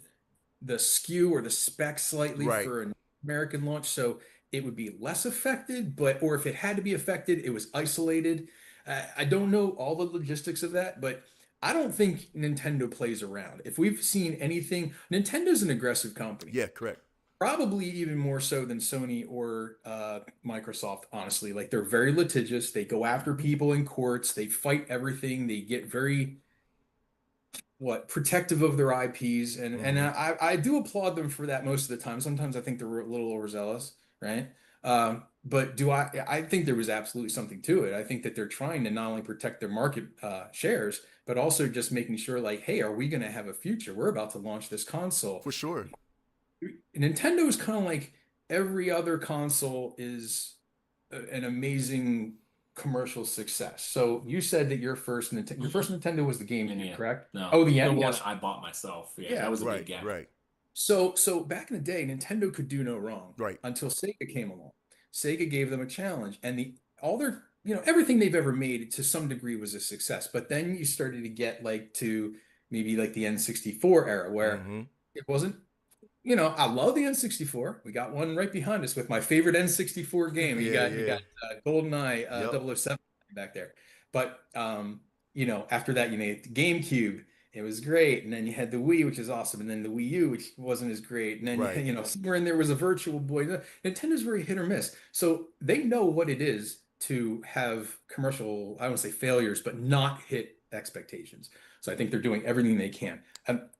the SKU or the spec slightly Right. for an American launch so it would be less affected, but or if it had to be affected, it was isolated. I don't know all the logistics of that, but I don't think Nintendo plays around. If we've seen anything, Nintendo's an aggressive company. Yeah, correct. Probably even more so than Sony or Microsoft, honestly. Like they're very litigious. They go after people in courts. They fight everything. They get very protective of their IPs, and I do applaud them for that most of the time. Sometimes I think they're a little overzealous, right? But I think there was absolutely something to it. I think that they're trying to not only protect their market shares, but also just making sure, like, hey, are we going to have a future? We're about to launch this console. For sure. Nintendo is kind of like every other console is an amazing commercial success. So you said that your first Nintendo was the GameCube, correct? No. Oh, the one NES. I bought myself. Yeah, Yeah, that was a Right, big gap. right. So back in the day, Nintendo could do no wrong. Right. Until Sega came along. Sega gave them a challenge, and all their, everything they've ever made to some degree was a success. But then you started to get like to maybe like the N64 era where it wasn't, I love the N64. We got one right behind us with my favorite N64 game. You got GoldenEye Yep. 007 back there. But after that, you made the GameCube. It was great, and then you had the Wii, which is awesome, and then the Wii U, which wasn't as great, and then Right. somewhere in there was a Virtual Boy. Nintendo's very hit or miss, so they know what it is to have commercial, I won't say failures, but not hit expectations. So I think they're doing everything they can.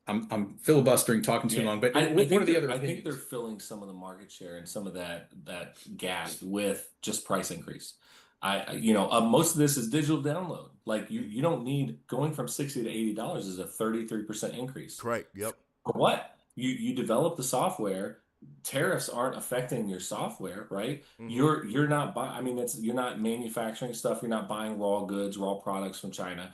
I'm filibustering, talking too long, but I what think are the other I think they're opinions? filling some of the market share and some of that gap with just price increase. Most of this is digital download. Like you don't need going from $60 to $80 is a 33% increase. Correct. Yep. For what? You develop the software. Tariffs aren't affecting your software, right? You're not you're not manufacturing stuff. You're not buying raw goods, raw products from China.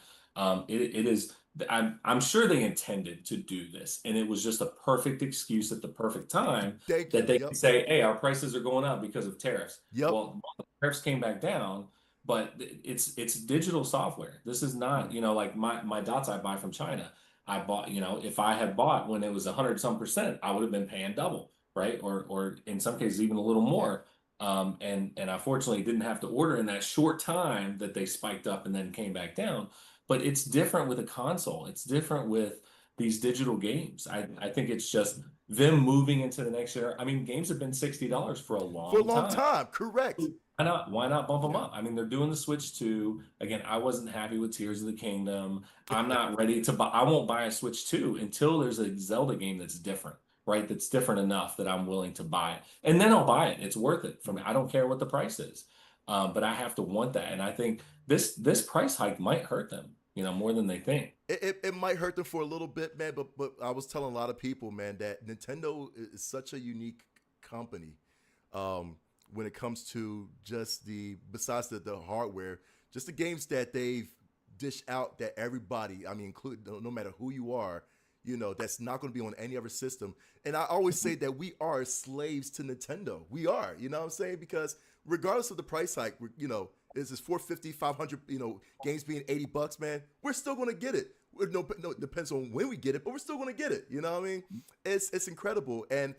It is. I'm sure they intended to do this, and it was just a perfect excuse at the perfect time Thank that you. they Yep. could say, "Hey, our prices are going up because of tariffs." Yep. Well, the tariffs came back down, but it's digital software. This is not, like my dots I buy from China. I bought, if I had bought when it was 100-some%, I would have been paying double, right? Or in some cases even a little more. And I fortunately didn't have to order in that short time that they spiked up and then came back down. But it's different with a console. It's different with these digital games. I think it's just them moving into the next year. I mean, games have been $60 for a long time. Correct. Why not bump them up? I mean, they're doing the Switch 2. Again, I wasn't happy with Tears of the Kingdom. I'm not ready to buy. I won't buy a Switch 2 until there's a Zelda game that's different, right? That's different enough that I'm willing to buy it. And then I'll buy it. It's worth it for me. I don't care what the price is. But I have to want that. And I think this price hike might hurt them, more than they think. It might hurt them for a little bit, man. But I was telling a lot of people, man, that Nintendo is such a unique company. When it comes to just besides the hardware, just the games that they've dished out that everybody, I mean, including no matter who you are, that's not going to be on any other system. And I always say that we are slaves to Nintendo. We are, you know what I'm saying? Because regardless of the price hike, is this 450, 500, games being $80, man, we're still going to get it. No, it depends on when we get it, but we're still going to get it. You know what I mean? It's incredible. And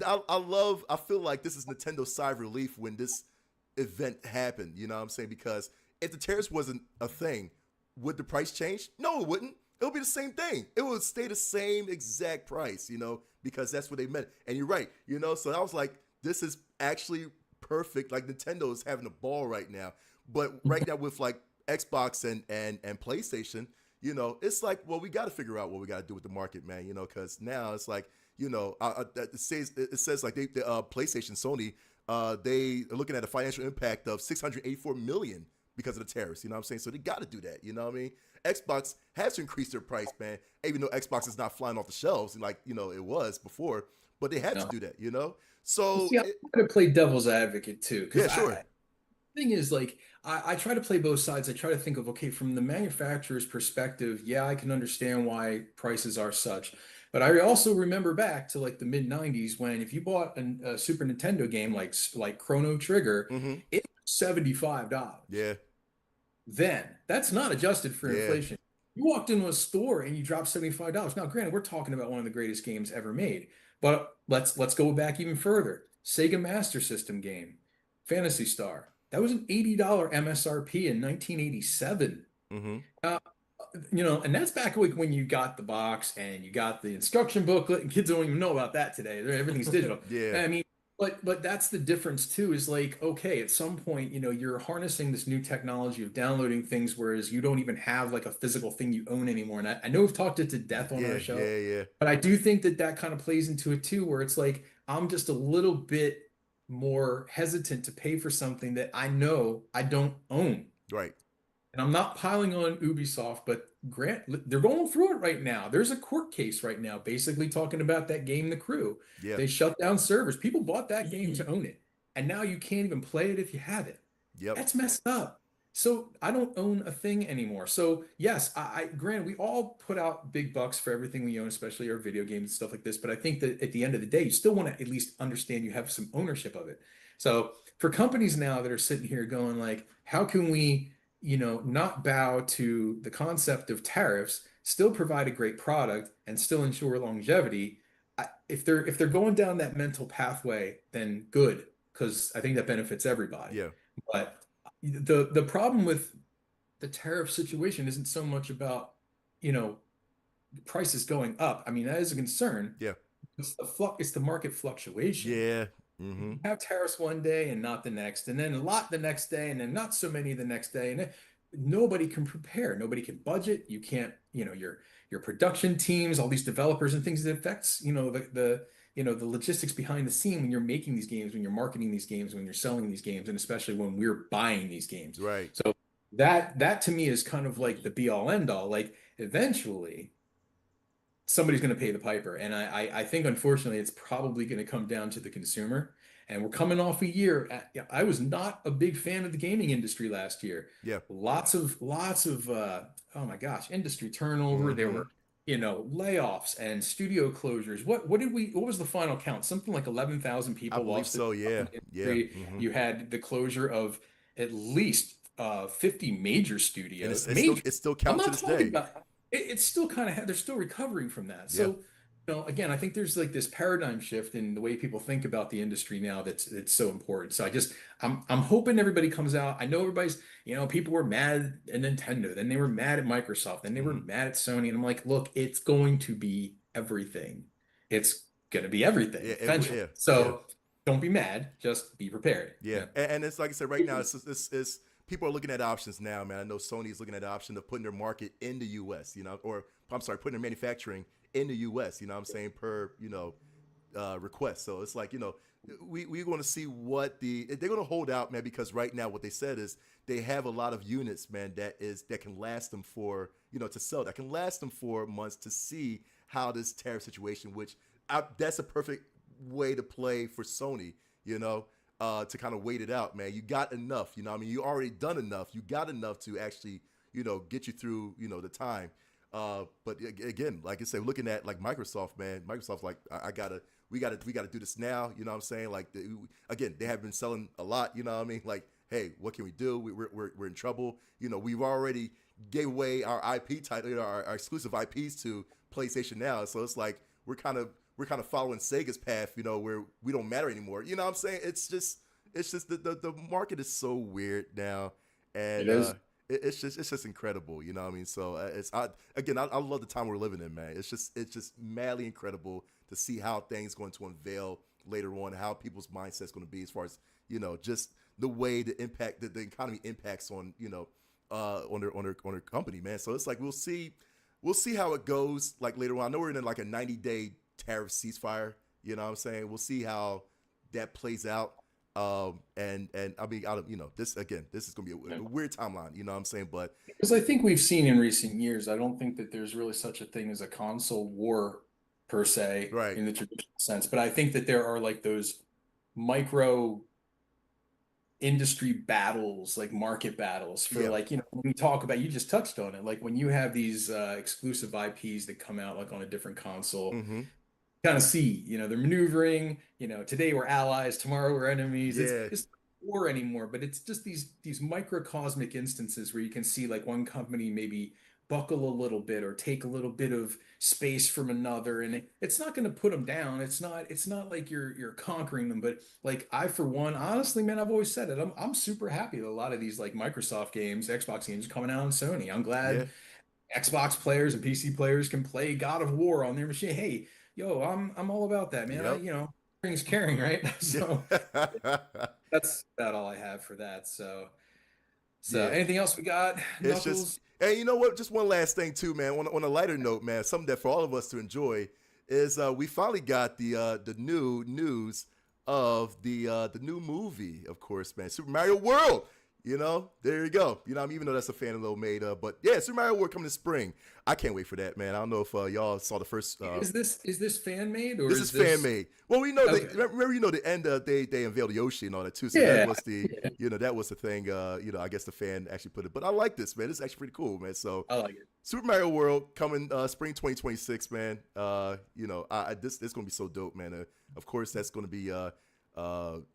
I feel like this is Nintendo's sigh of relief when this event happened, you know what I'm saying? Because if the tariffs wasn't a thing, would the price change? No, it wouldn't. It would be the same thing. It would stay the same exact price, because that's what they meant. And you're right, so I was like, this is actually perfect. Like Nintendo is having a ball right now. But right now with like Xbox and PlayStation, it's like, well, we got to figure out what we got to do with the market, man, because now it's like, it says like PlayStation, Sony they are looking at a financial impact of 684 million because of the tariffs. You know what I'm saying? So they got to do that. You know what I mean? Xbox has to increase their price, man. Even though Xbox is not flying off the shelves like it was before, but they had to do that. You know? So See, I'm going to play devil's advocate too, yeah, because sure. thing is, like, I try to play both sides. I try to think of, okay, from the manufacturer's perspective, yeah, I can understand why prices are such. But I also remember back to like the mid 90s when if you bought a Super Nintendo game like Chrono Trigger, Mm-hmm. it was $75. Yeah. Then that's not adjusted for Yeah. inflation. You walked into a store and you dropped $75. Now, granted, we're talking about one of the greatest games ever made, but let's go back even further. Sega Master System game, Phantasy Star. That was an $80 MSRP in 1987. Mm-hmm. Uh, and that's back when you got the box and you got the instruction booklet, and kids don't even know about that today. Everything's digital. Yeah. I mean, but that's the difference too, is like, okay, at some point, you're harnessing this new technology of downloading things, whereas you don't even have like a physical thing you own anymore. And I know we've talked it to death on our show, Yeah. but I do think that kind of plays into it too, where it's like, I'm just a little bit more hesitant to pay for something that I know I don't own. Right. And I'm not piling on Ubisoft, but they're going through it right now. There's a court case right now, basically talking about that game, The Crew. Yeah. They shut down servers. People bought that game to own it, and now you can't even play it if you have it. Yep. That's messed up. So I don't own a thing anymore. So yes, I granted, we all put out big bucks for everything we own, especially our video games and stuff like this. But I think that at the end of the day, you still want to at least understand you have some ownership of it. So for companies now that are sitting here going like, how can we, not bow to the concept of tariffs, still provide a great product and still ensure longevity? If they're going down that mental pathway, then good, because I think that benefits everybody. Yeah. But the problem with the tariff situation isn't so much about, prices going up. I mean, that is a concern. Yeah. It's the market fluctuation. Yeah. Mm-hmm. You have tariffs one day and not the next, and then a lot the next day, and then not so many the next day, and then nobody can prepare. Nobody can budget. You can't, your production teams, all these developers and things, that affects, the logistics behind the scene when you're making these games, when you're marketing these games, when you're selling these games, and especially when we're buying these games. Right. So that to me is kind of like the be all end all. Like, eventually somebody's going to pay the piper. And I think, unfortunately, it's probably going to come down to the consumer. And we're coming off a year. I was not a big fan of the gaming industry last year. Yeah. Lots of oh my gosh, industry turnover. Mm-hmm. There were, layoffs and studio closures. What was the final count? Something like 11,000 people I believe lost. so. Yeah. Yeah. Mm-hmm. You had the closure of at least 50 major studios. And it's still counts to this day. It's still kind of, they're still recovering from that. So, again, I think there's like this paradigm shift in the way people think about the industry now that's so important. So I'm hoping everybody comes out. I know everybody's, people were mad at Nintendo, then they were mad at Microsoft, then they were mad at Sony. And I'm like, look, it's going to be everything. It's going to be everything eventually. So don't be mad, just be prepared. Yeah. And it's like I said, right now, it's people are looking at options now, man. I know Sony is looking at the option of putting their market in the U.S., or I'm sorry, putting their manufacturing in the U.S., I'm saying, per, request. So it's like, we're going to see what they're going to hold out, man, because right now what they said is they have a lot of units, man, that can last them for, to sell, that can last them for months to see how this tariff situation, which that's a perfect way to play for Sony, to kind of wait it out, man. You got enough, you already done enough. You got enough to actually, get you through, the time. But again, like I said, looking at like Microsoft, man, Microsoft's like, we gotta do this now. You know what I'm saying? Like, again, they have been selling a lot. You know what I mean? Like, hey, what can we do? We're in trouble. We've already gave away our IP title, our exclusive IPs to PlayStation now. So it's like we're kind of following Sega's path, where we don't matter anymore. You know what I'm saying? It's just the market is so weird now, and it is. It's just incredible. You know what I mean? So I love the time we're living in, man. It's just madly incredible to see how things going to unveil later on, how people's mindset's going to be as far as just the way the impact that the economy impacts on on their company, man. So it's like we'll see how it goes like later on. I know we're in like a 90-day tariff ceasefire. You know what I'm saying? We'll see how that plays out. And I mean, this again, this is gonna be a weird timeline. You know what I'm saying? But Because I think we've seen in recent years, I don't think that there's really such a thing as a console war per se right, in the traditional sense, but I think that there are like those micro industry battles, like market battles for yeah, like, when we talk about, you just touched on it, like when you have these exclusive IPs that come out like on a different console, mm-hmm, kind of see, they're maneuvering, today we're allies, tomorrow we're enemies. yeah, It's not war anymore, but it's just these microcosmic instances where you can see like one company maybe buckle a little bit or take a little bit of space from another, and it's not going to put them down. It's not like you're conquering them, but like I for one, honestly, man, I've always said it. I'm super happy that a lot of these like Microsoft games, Xbox games are coming out on Sony. I'm yeah, glad Xbox players and PC players can play God of War on their machine. Hey, yo, I'm all about that, man. yep, Caring is caring, right? So yeah. that's about all I have for that. So Yeah, anything else we got? it's just, Knuckles? and you know what? Just one last thing too, man. On a lighter note, man, something that for all of us to enjoy is we finally got the new news of the new movie, of course, man, Super Mario World. There you go. Even though that's a fan of Little Made, but yeah, Super Mario World coming in spring. I can't wait for that, man. I don't know if y'all saw the first. Is this fan made or This is fan made. Well, we know Okay. remember the end they unveiled Yoshi and all that too. So Yeah, that was the yeah. that was the thing. I guess the fan actually put it. But I like this, man. This is actually pretty cool, man. So I like it. Super Mario World coming spring 2026, man. This gonna be so dope, man. Of course, that's gonna be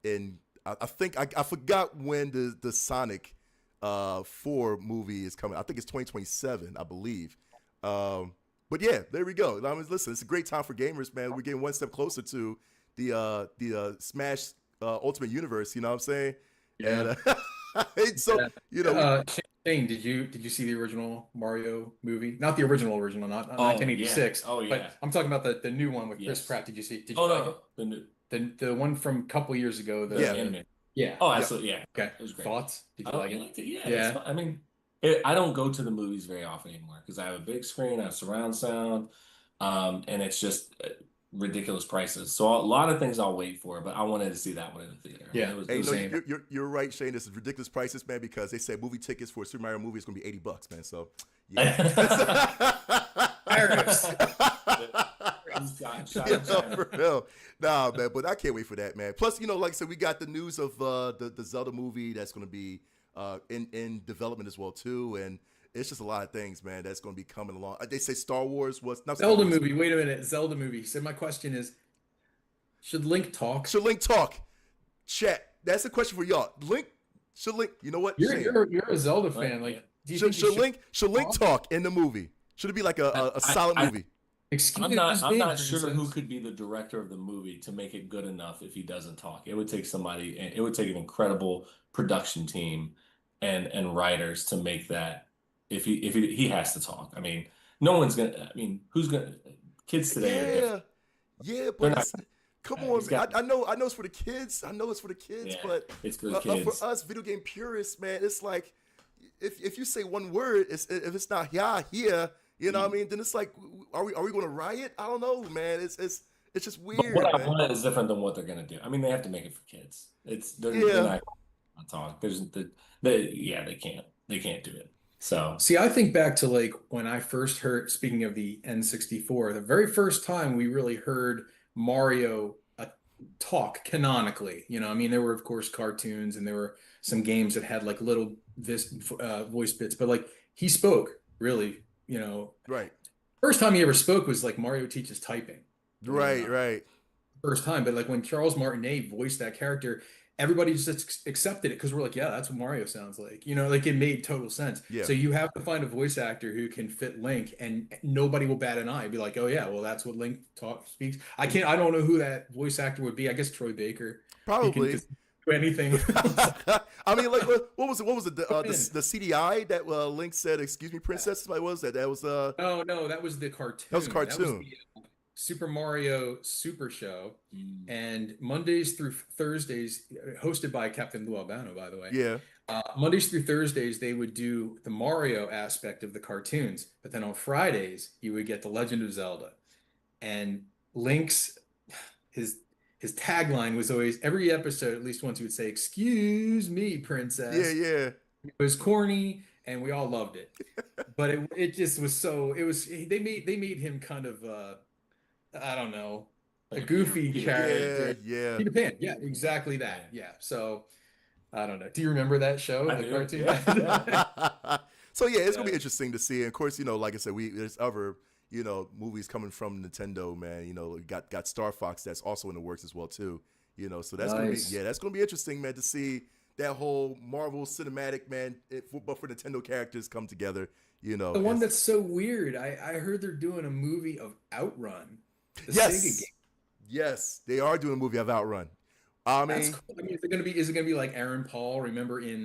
in. I think I forgot when the Sonic 4 movie is coming. I think it's 2027, I believe. But yeah, there we go. I mean, listen, it's a great time for gamers, man. We're getting one step closer to the Smash Ultimate Universe. You know what I'm saying? Yeah. And so Yeah. Shane, did you see the original Mario movie? Not the original, not Oh, 1986. yeah. Oh, yeah. But I'm talking about the new one with Chris Yes. Pratt. Did you see? Did you Oh like no, the new the one from a couple years ago? Yeah. anime. Yeah. Oh, absolutely, yeah. Okay. It was great. Thoughts? Did you Oh, like you it? liked it? Yeah, Yeah. it's fun. I mean, I don't go to the movies very often anymore because I have a big screen, I have surround sound, and it's just ridiculous prices. So a lot of things I'll wait for, but I wanted to see that one in the theater. I mean, Yeah. it was, Hey, it was Same. you're right, Shane. This is ridiculous prices, man, because they said movie tickets for a Super Mario movie is gonna be $80, man. So yeah. There it goes. Shot Yeah, in China. for real. Nah, man, but I can't wait for that, man. Plus, like I said, we got the news of the Zelda movie that's going to be in development as well too, and it's just a lot of things, man, that's going to be coming along. They say Star Wars was not Star Zelda Wars. movie. Wait a minute. Zelda movie. So my question is, should Link talk? Should Link talk? Chat. That's a question for y'all. Should Link? You know what? You're Shane, you're a Zelda fan. Right. Like, do you think he should Link talk in the movie? Should it be like a solid movie? Excuse I'm me. not sure who could be the director of the movie to make it good enough if he doesn't talk. It would take somebody, and it would take an incredible production team and writers to make that. If he has to talk. I mean, no one's gonna. I mean, who's gonna? Kids today are different. Yeah, They're but not- come he's on, man. got- I know it's for the kids. I know it's for the kids, Yeah, but it's for the kids. for us video game purists, man, it's like if you say one word, if it's not here, you know what I mean? Then it's like, are we going to riot? I don't know, man. It's just But weird. what I Man. want is different than what they're gonna do. I mean, they have to make it for kids. They're Yeah. not gonna talk. They can't do it. So See, I think back to like when I first heard, speaking of the N64, the very first time we really heard Mario talk canonically. I mean, there were of course cartoons and there were some games that had like little voice bits, but like he spoke really. Right, First time he ever spoke was like Mario teaches typing. right. First time, but like when Charles Martinet voiced that character, everybody just accepted it because we're like, yeah, that's what Mario sounds like. Like it made total sense. Yeah. So you have to find a voice actor who can fit Link, and nobody will bat an eye. Be like, oh yeah, well that's what Link speaks. I don't know who that voice actor would be. I guess Troy Baker. He can Probably. just do anything. I mean, like, what was it? The CDI that Link said, "Excuse me, princess." What was that? That was Oh no, that was the cartoon. That was a cartoon. The, Super Mario Super Show, and Mondays through Thursdays, hosted by Captain Lou Albano, by the way. yeah. Mondays through Thursdays, they would do the Mario aspect of the cartoons, but then on Fridays, you would get The Legend of Zelda. And Link's his tagline was always every episode, at least once he would say, "Excuse me, Yeah, princess." yeah. It was corny, and we all loved it. But it just was so it was they made him kind of I don't know, a Like a goofy Peter Yeah, character. yeah. Peter Pan, yeah, exactly that. Yeah. So I don't know. Do you remember that show, I the do, cartoon? yeah. So yeah, it's gonna be Yeah. interesting to see. And of course, like I said, there's other movies coming from Nintendo, man. We got Star Fox that's also in the works as well too. So that's Nice. that's gonna be interesting, man, to see that whole Marvel cinematic, man, but for Nintendo characters come together. The one as- that's so weird. I heard they're doing a movie of Outrun, the Sega yes, game. yes, they are doing a movie of Outrun. I That's mean, cool. I mean, is it gonna be like Aaron Paul? Remember in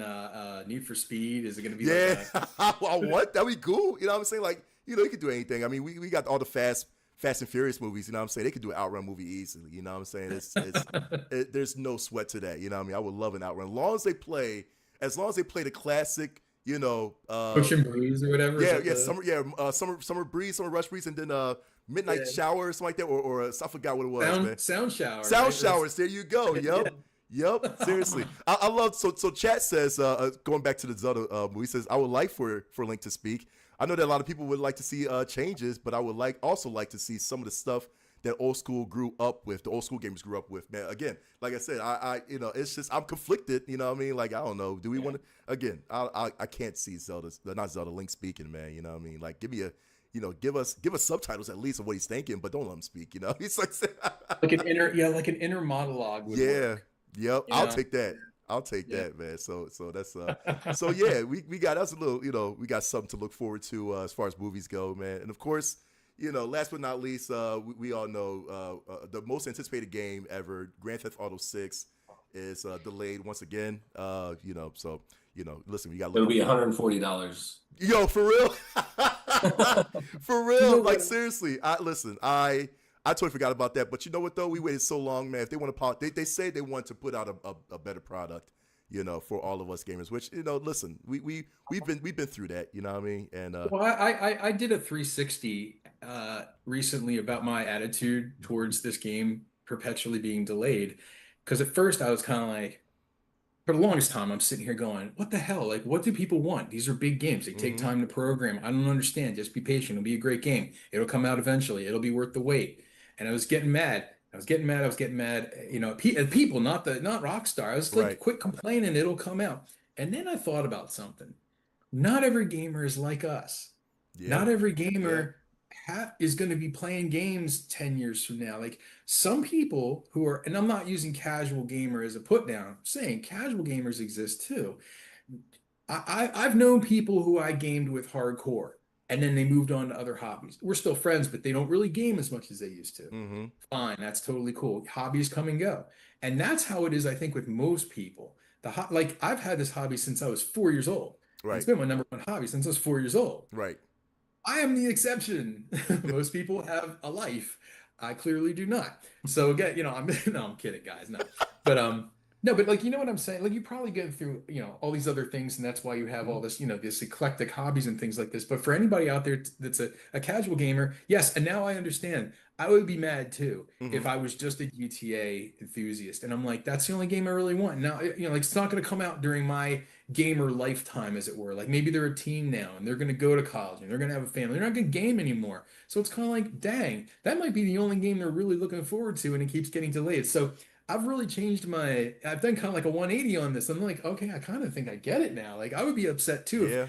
Need for Speed? Is it gonna be yeah, like I want that'd be cool. You know what I'm saying? Like, you could do anything. I mean, we got all the Fast and Furious movies. You know what I'm saying? They could do an Outrun movie easily. You know what I'm saying? There's no sweat to that. You know what I mean? I would love an Outrun as long as they play the classic. Ocean Breeze or whatever? Is Yeah, that yeah, the summer breeze, summer rush breeze, and then midnight Yeah. shower or something like that, or I forgot what it was, man. sound shower? Sound right? showers. There you go. Yep. Yep. Seriously. I love so chat says going back to the Zelda movie says I would like for Link to speak. I know that a lot of people would like to see changes, but I would also like to see some of the stuff that the old school gamers grew up with. Man, again, like I said, I it's just I'm conflicted, you know what I mean? Like, I don't know. Do we want to again, I can't see Link speaking, man, you know what I mean? Like, give me a give us subtitles at least of what he's thinking, but don't let him speak. He's like, like an inner monologue. Would yeah, work, yep. you I'll know? take that. I'll take Yeah. that, man. So that's so yeah, we got us a little, we got something to look forward to as far as movies go, man. And of course, last but not least, we all know the most anticipated game ever, Grand Theft Auto 6, is delayed once again. Listen, we got to It'll look. be $140. Yo, for real, for real. You know Like, what? seriously, I totally forgot about that. But you know what though? We waited so long, man. If they want to, they say they want to put out a better product, for all of us gamers. Which listen, we've been through that. You know what I mean? And Well, I did a 360 recently about my attitude towards this game perpetually being delayed. Because at first I was kind of like, for the longest time, I'm sitting here going, what the hell? Like, what do people want? These are big games. They take Mhm. time to program. I don't understand. Just be patient. It'll be a great game. It'll come out eventually. It'll be worth the wait. And I was getting mad. I was getting mad. At people, not Rockstar. I was like, Right. quit complaining. It'll come out. And then I thought about something. Not every gamer is like us. yeah, Not every gamer is going to be playing games 10 years from now. Like some people who are, and I'm not using casual gamer as a put down, I'm saying casual gamers exist too. I've known people who I gamed with hardcore and then they moved on to other hobbies. We're still friends, but they don't really game as much as they used to. mm-hmm. Fine, that's totally cool. Hobbies come and go. And that's how it is, I think, with most people. Like I've had this hobby since I was 4 years old. Right, It's been my number one hobby since I was 4 years old. right. I am the exception. Most people have a life. I clearly do not. So again, I'm kidding, guys. No, but no, but like, you know what I'm saying? Like you probably get through, all these other things, and that's why you have all this, this eclectic hobbies and things like this. But for anybody out there that's a casual gamer, yes, and now I understand. I would be mad too if I was just a GTA enthusiast, and I'm like, that's the only game I really want. Now, like it's not going to come out during my gamer lifetime, as it were. Like maybe they're a teen now and they're going to go to college and they're going to have a family. They're not going to game anymore. So it's kind of like, dang, that might be the only game they're really looking forward to, and it keeps getting delayed. So I've really changed I've done kind of like a 180 on this. I'm like, okay, I kind of think I get it now. Like I would be upset too if Yeah,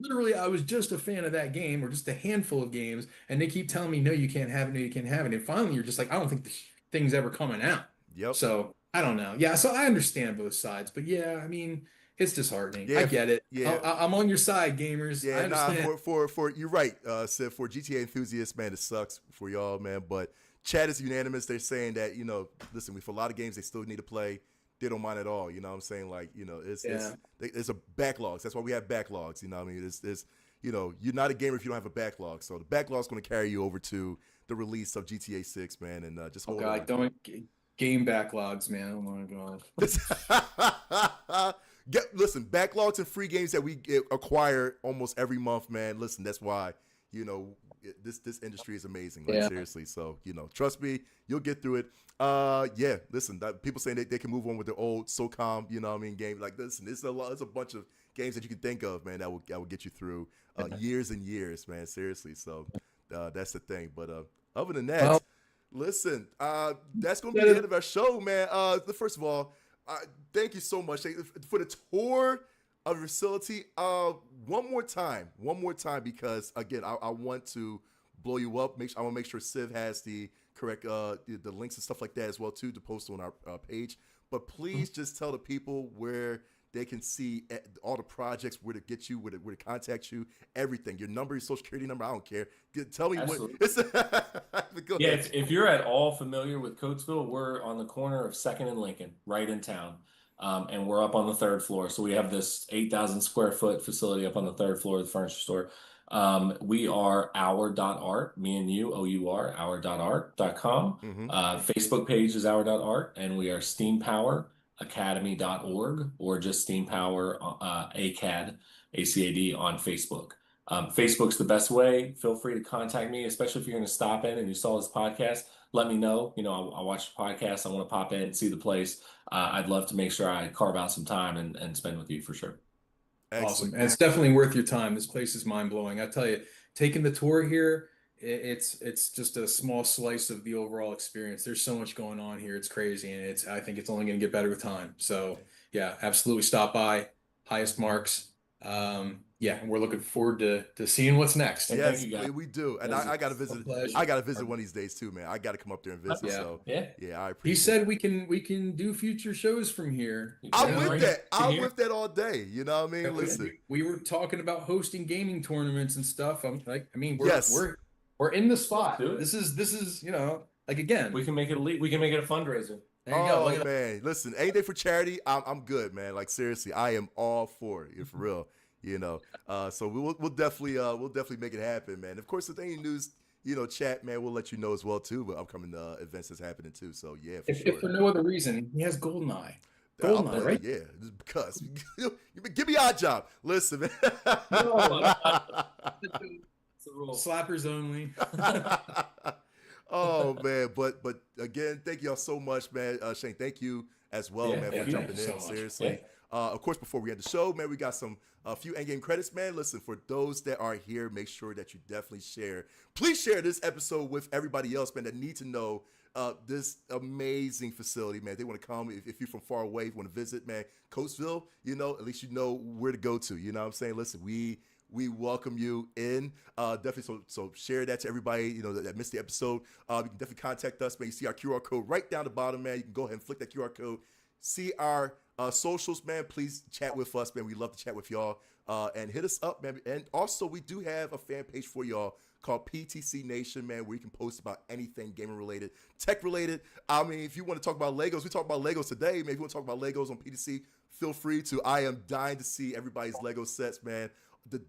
literally I was just a fan of that game or just a handful of games, and they keep telling me, no, you can't have it, no, you can't have it. And finally you're just like, I don't think this thing's ever coming out. yep. So I don't know. Yeah, so I understand both sides, but yeah, I mean, it's disheartening. Yeah, I get it. yeah. I'm on your side, gamers. I Yeah, nah, understand. for you're right, Sid, for GTA enthusiasts, man, it sucks for y'all, man. But chat is unanimous. They're saying that, listen, for a lot of games they still need to play. They don't mind at all. You know what I'm saying? Like, it's a backlogs. That's why we have backlogs. You know what I mean? It's you're not a gamer if you don't have a backlog. So the backlog's going to carry you over to the release of GTA 6, man, and just Oh hold God, on. don't game backlogs, man. Oh my God. Listen, backlogs and free games that we acquire almost every month, man. Listen, that's why this industry is amazing. Like Yeah. seriously. So, trust me, you'll get through it. Yeah, listen, people saying they can move on with their old SOCOM, game. Like, listen, there's a bunch of games that you can think of, man, that will get you through years and years, man. Seriously. So that's the thing. But other than that, Well- listen, that's going to be the end of our show, man. First of all, thank you so much for the tour of your facility. One more time, because again, I want to blow you up. I want to make sure Civ has the correct the links and stuff like that as well too to post on our page. But please just tell the people where they can see all the projects, where to get you, where to contact you, everything. Your number, your social security number, I don't care. Tell me Absolutely. what. Go Yeah, ahead. if you're at all familiar with Coatesville, we're on the corner of 2nd and Lincoln, right in town. And we're up on the 3rd floor. So we have this 8,000 square foot facility up on the 3rd floor of the furniture store. We are our.art, me and you, OUR, our.art.com. Facebook page is our.art, and we are steampoweracademy.org, or just steampower ACAD, ACAD on Facebook. Facebook's the best way. Feel free to contact me, especially if you're going to stop in and you saw this podcast. Let me know. I watch the podcast. I want to pop in and see the place. I'd love to make sure I carve out some time and spend with you for sure. Excellent. Awesome. And it's definitely worth your time. This place is mind blowing. I tell you, taking the tour here, it's just a small slice of the overall experience. There's so much going on here. It's crazy. And I think it's only going to get better with time. So yeah, absolutely stop by. Highest marks. Yeah, and we're looking forward to seeing what's next. And Yes, thank you, guys. we do, and It was I got to visit. a pleasure. I got to visit one of these days too, man. I got to come up there and visit. Yeah. So Yeah. yeah, I He appreciate. said we can do future shows from here. I'm Yeah, with right. that. I'm Here. with that all day. You know what I mean? And Listen, we were talking about hosting gaming tournaments and stuff. I'm like, we're Yes. we're in the spot. Do it. This is like again. We can make it we can make it a fundraiser. There you go. oh Look at that. man, listen, anything for charity, I'm good, man. Like seriously, I am all for it. For real. So we'll definitely make it happen, man. Of course, if any news, chat, man, we'll let you know as well too. But upcoming events that's happening too. So yeah, for If for sure. no other reason, he has Goldeneye. Goldeneye, right? Yeah, just because. Give me our job. Listen, man. It's a rule. Slappers only. Oh man, but again, thank y'all so much, man. Shane, thank you as well, Yeah, man, for thank you jumping so in. much. Seriously. Of course, before we end the show, man, we got a few endgame credits, man. Listen, for those that are here, make sure that you definitely share. Please share this episode with everybody else, man, that need to know this amazing facility, man. They want to come. If you're from far away, if you want to visit, man, Coatesville, at least you know where to go to. You know what I'm saying? Listen, we welcome you in. Definitely, so share that to everybody, that missed the episode. You can definitely contact us, man. You see our QR code right down the bottom, man. You can go ahead and flick that QR code. See our socials, man. Please chat with us, man. We love to chat with y'all. And hit us up, man. And also, we do have a fan page for y'all called PTC Nation, man, where you can post about anything gaming related, tech related. I mean, if you want to talk about Legos, we talk about Legos today. Man, if you want to talk about Legos on PTC, feel free to. I am dying to see everybody's Lego sets, man.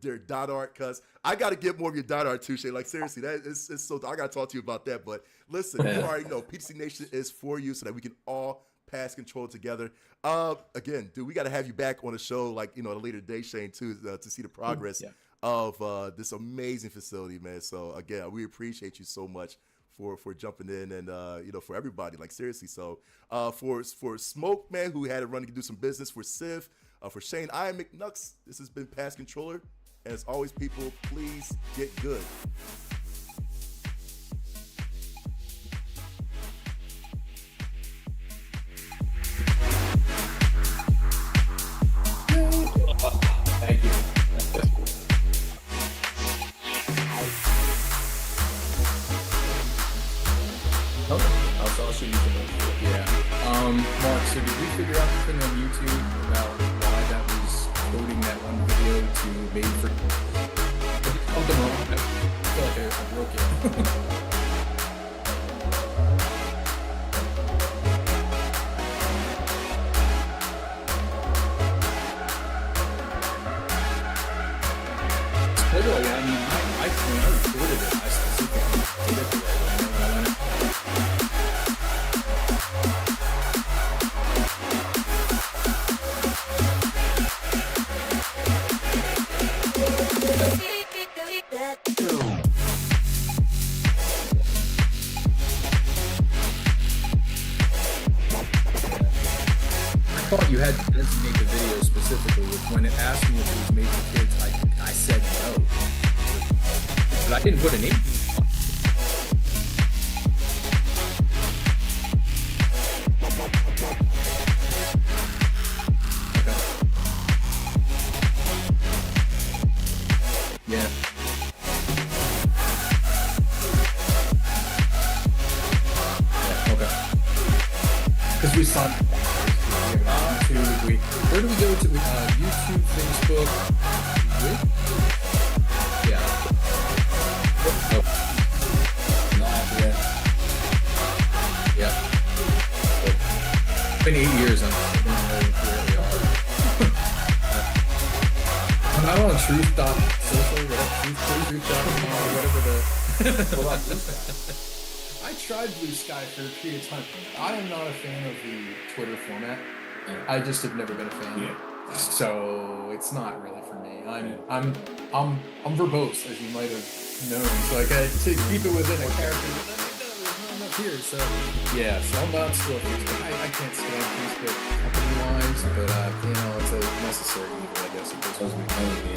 Their dot art, cuz I got to get more of your dot art too, Shay. Like seriously, it's so I got to talk to you about that. But listen, you already know PTC Nation is for you so that we can all pass control together. Again, dude, we got to have you back on the show, like at a later day, Shane, too, to see the progress of this amazing facility, man. So again, we appreciate you so much for jumping in and for everybody, like seriously. So for Smoke, man, who had to run to do some business, for Civ, for Shane, I am McNux. This has been Pass Controller, and as always, people, please get good. Thank you. I'll show you some. Yeah. Mark, so did we figure out the thing on YouTube about why that was quoting that one video to made for something wrong? I feel like I broke it. Literally, I mean, when I recorded it, I specifically did it the right way. And when I went, Boom. specifically, was when it asked me if it was made for kids, I said no. But I didn't put an 18. Yeah. Okay. Because we saw YouTube. Where do we go to? YouTube, Facebook. Yeah. Oh. Not yet. Yeah. It's been 8 years. I don't know where we are. I'm not on truth.social, whatever I tried Blue Sky for a period of time. I am not a fan of the Twitter format. I just have never been a fan. Yeah. So it's not really for me. I'm verbose, as you might have known. So I got to keep it within a character. I'm not here. So yeah, so I'm not still Facebook. I can't stand Facebook company lines, but you know, it's a necessary evil, I guess. It goes with me.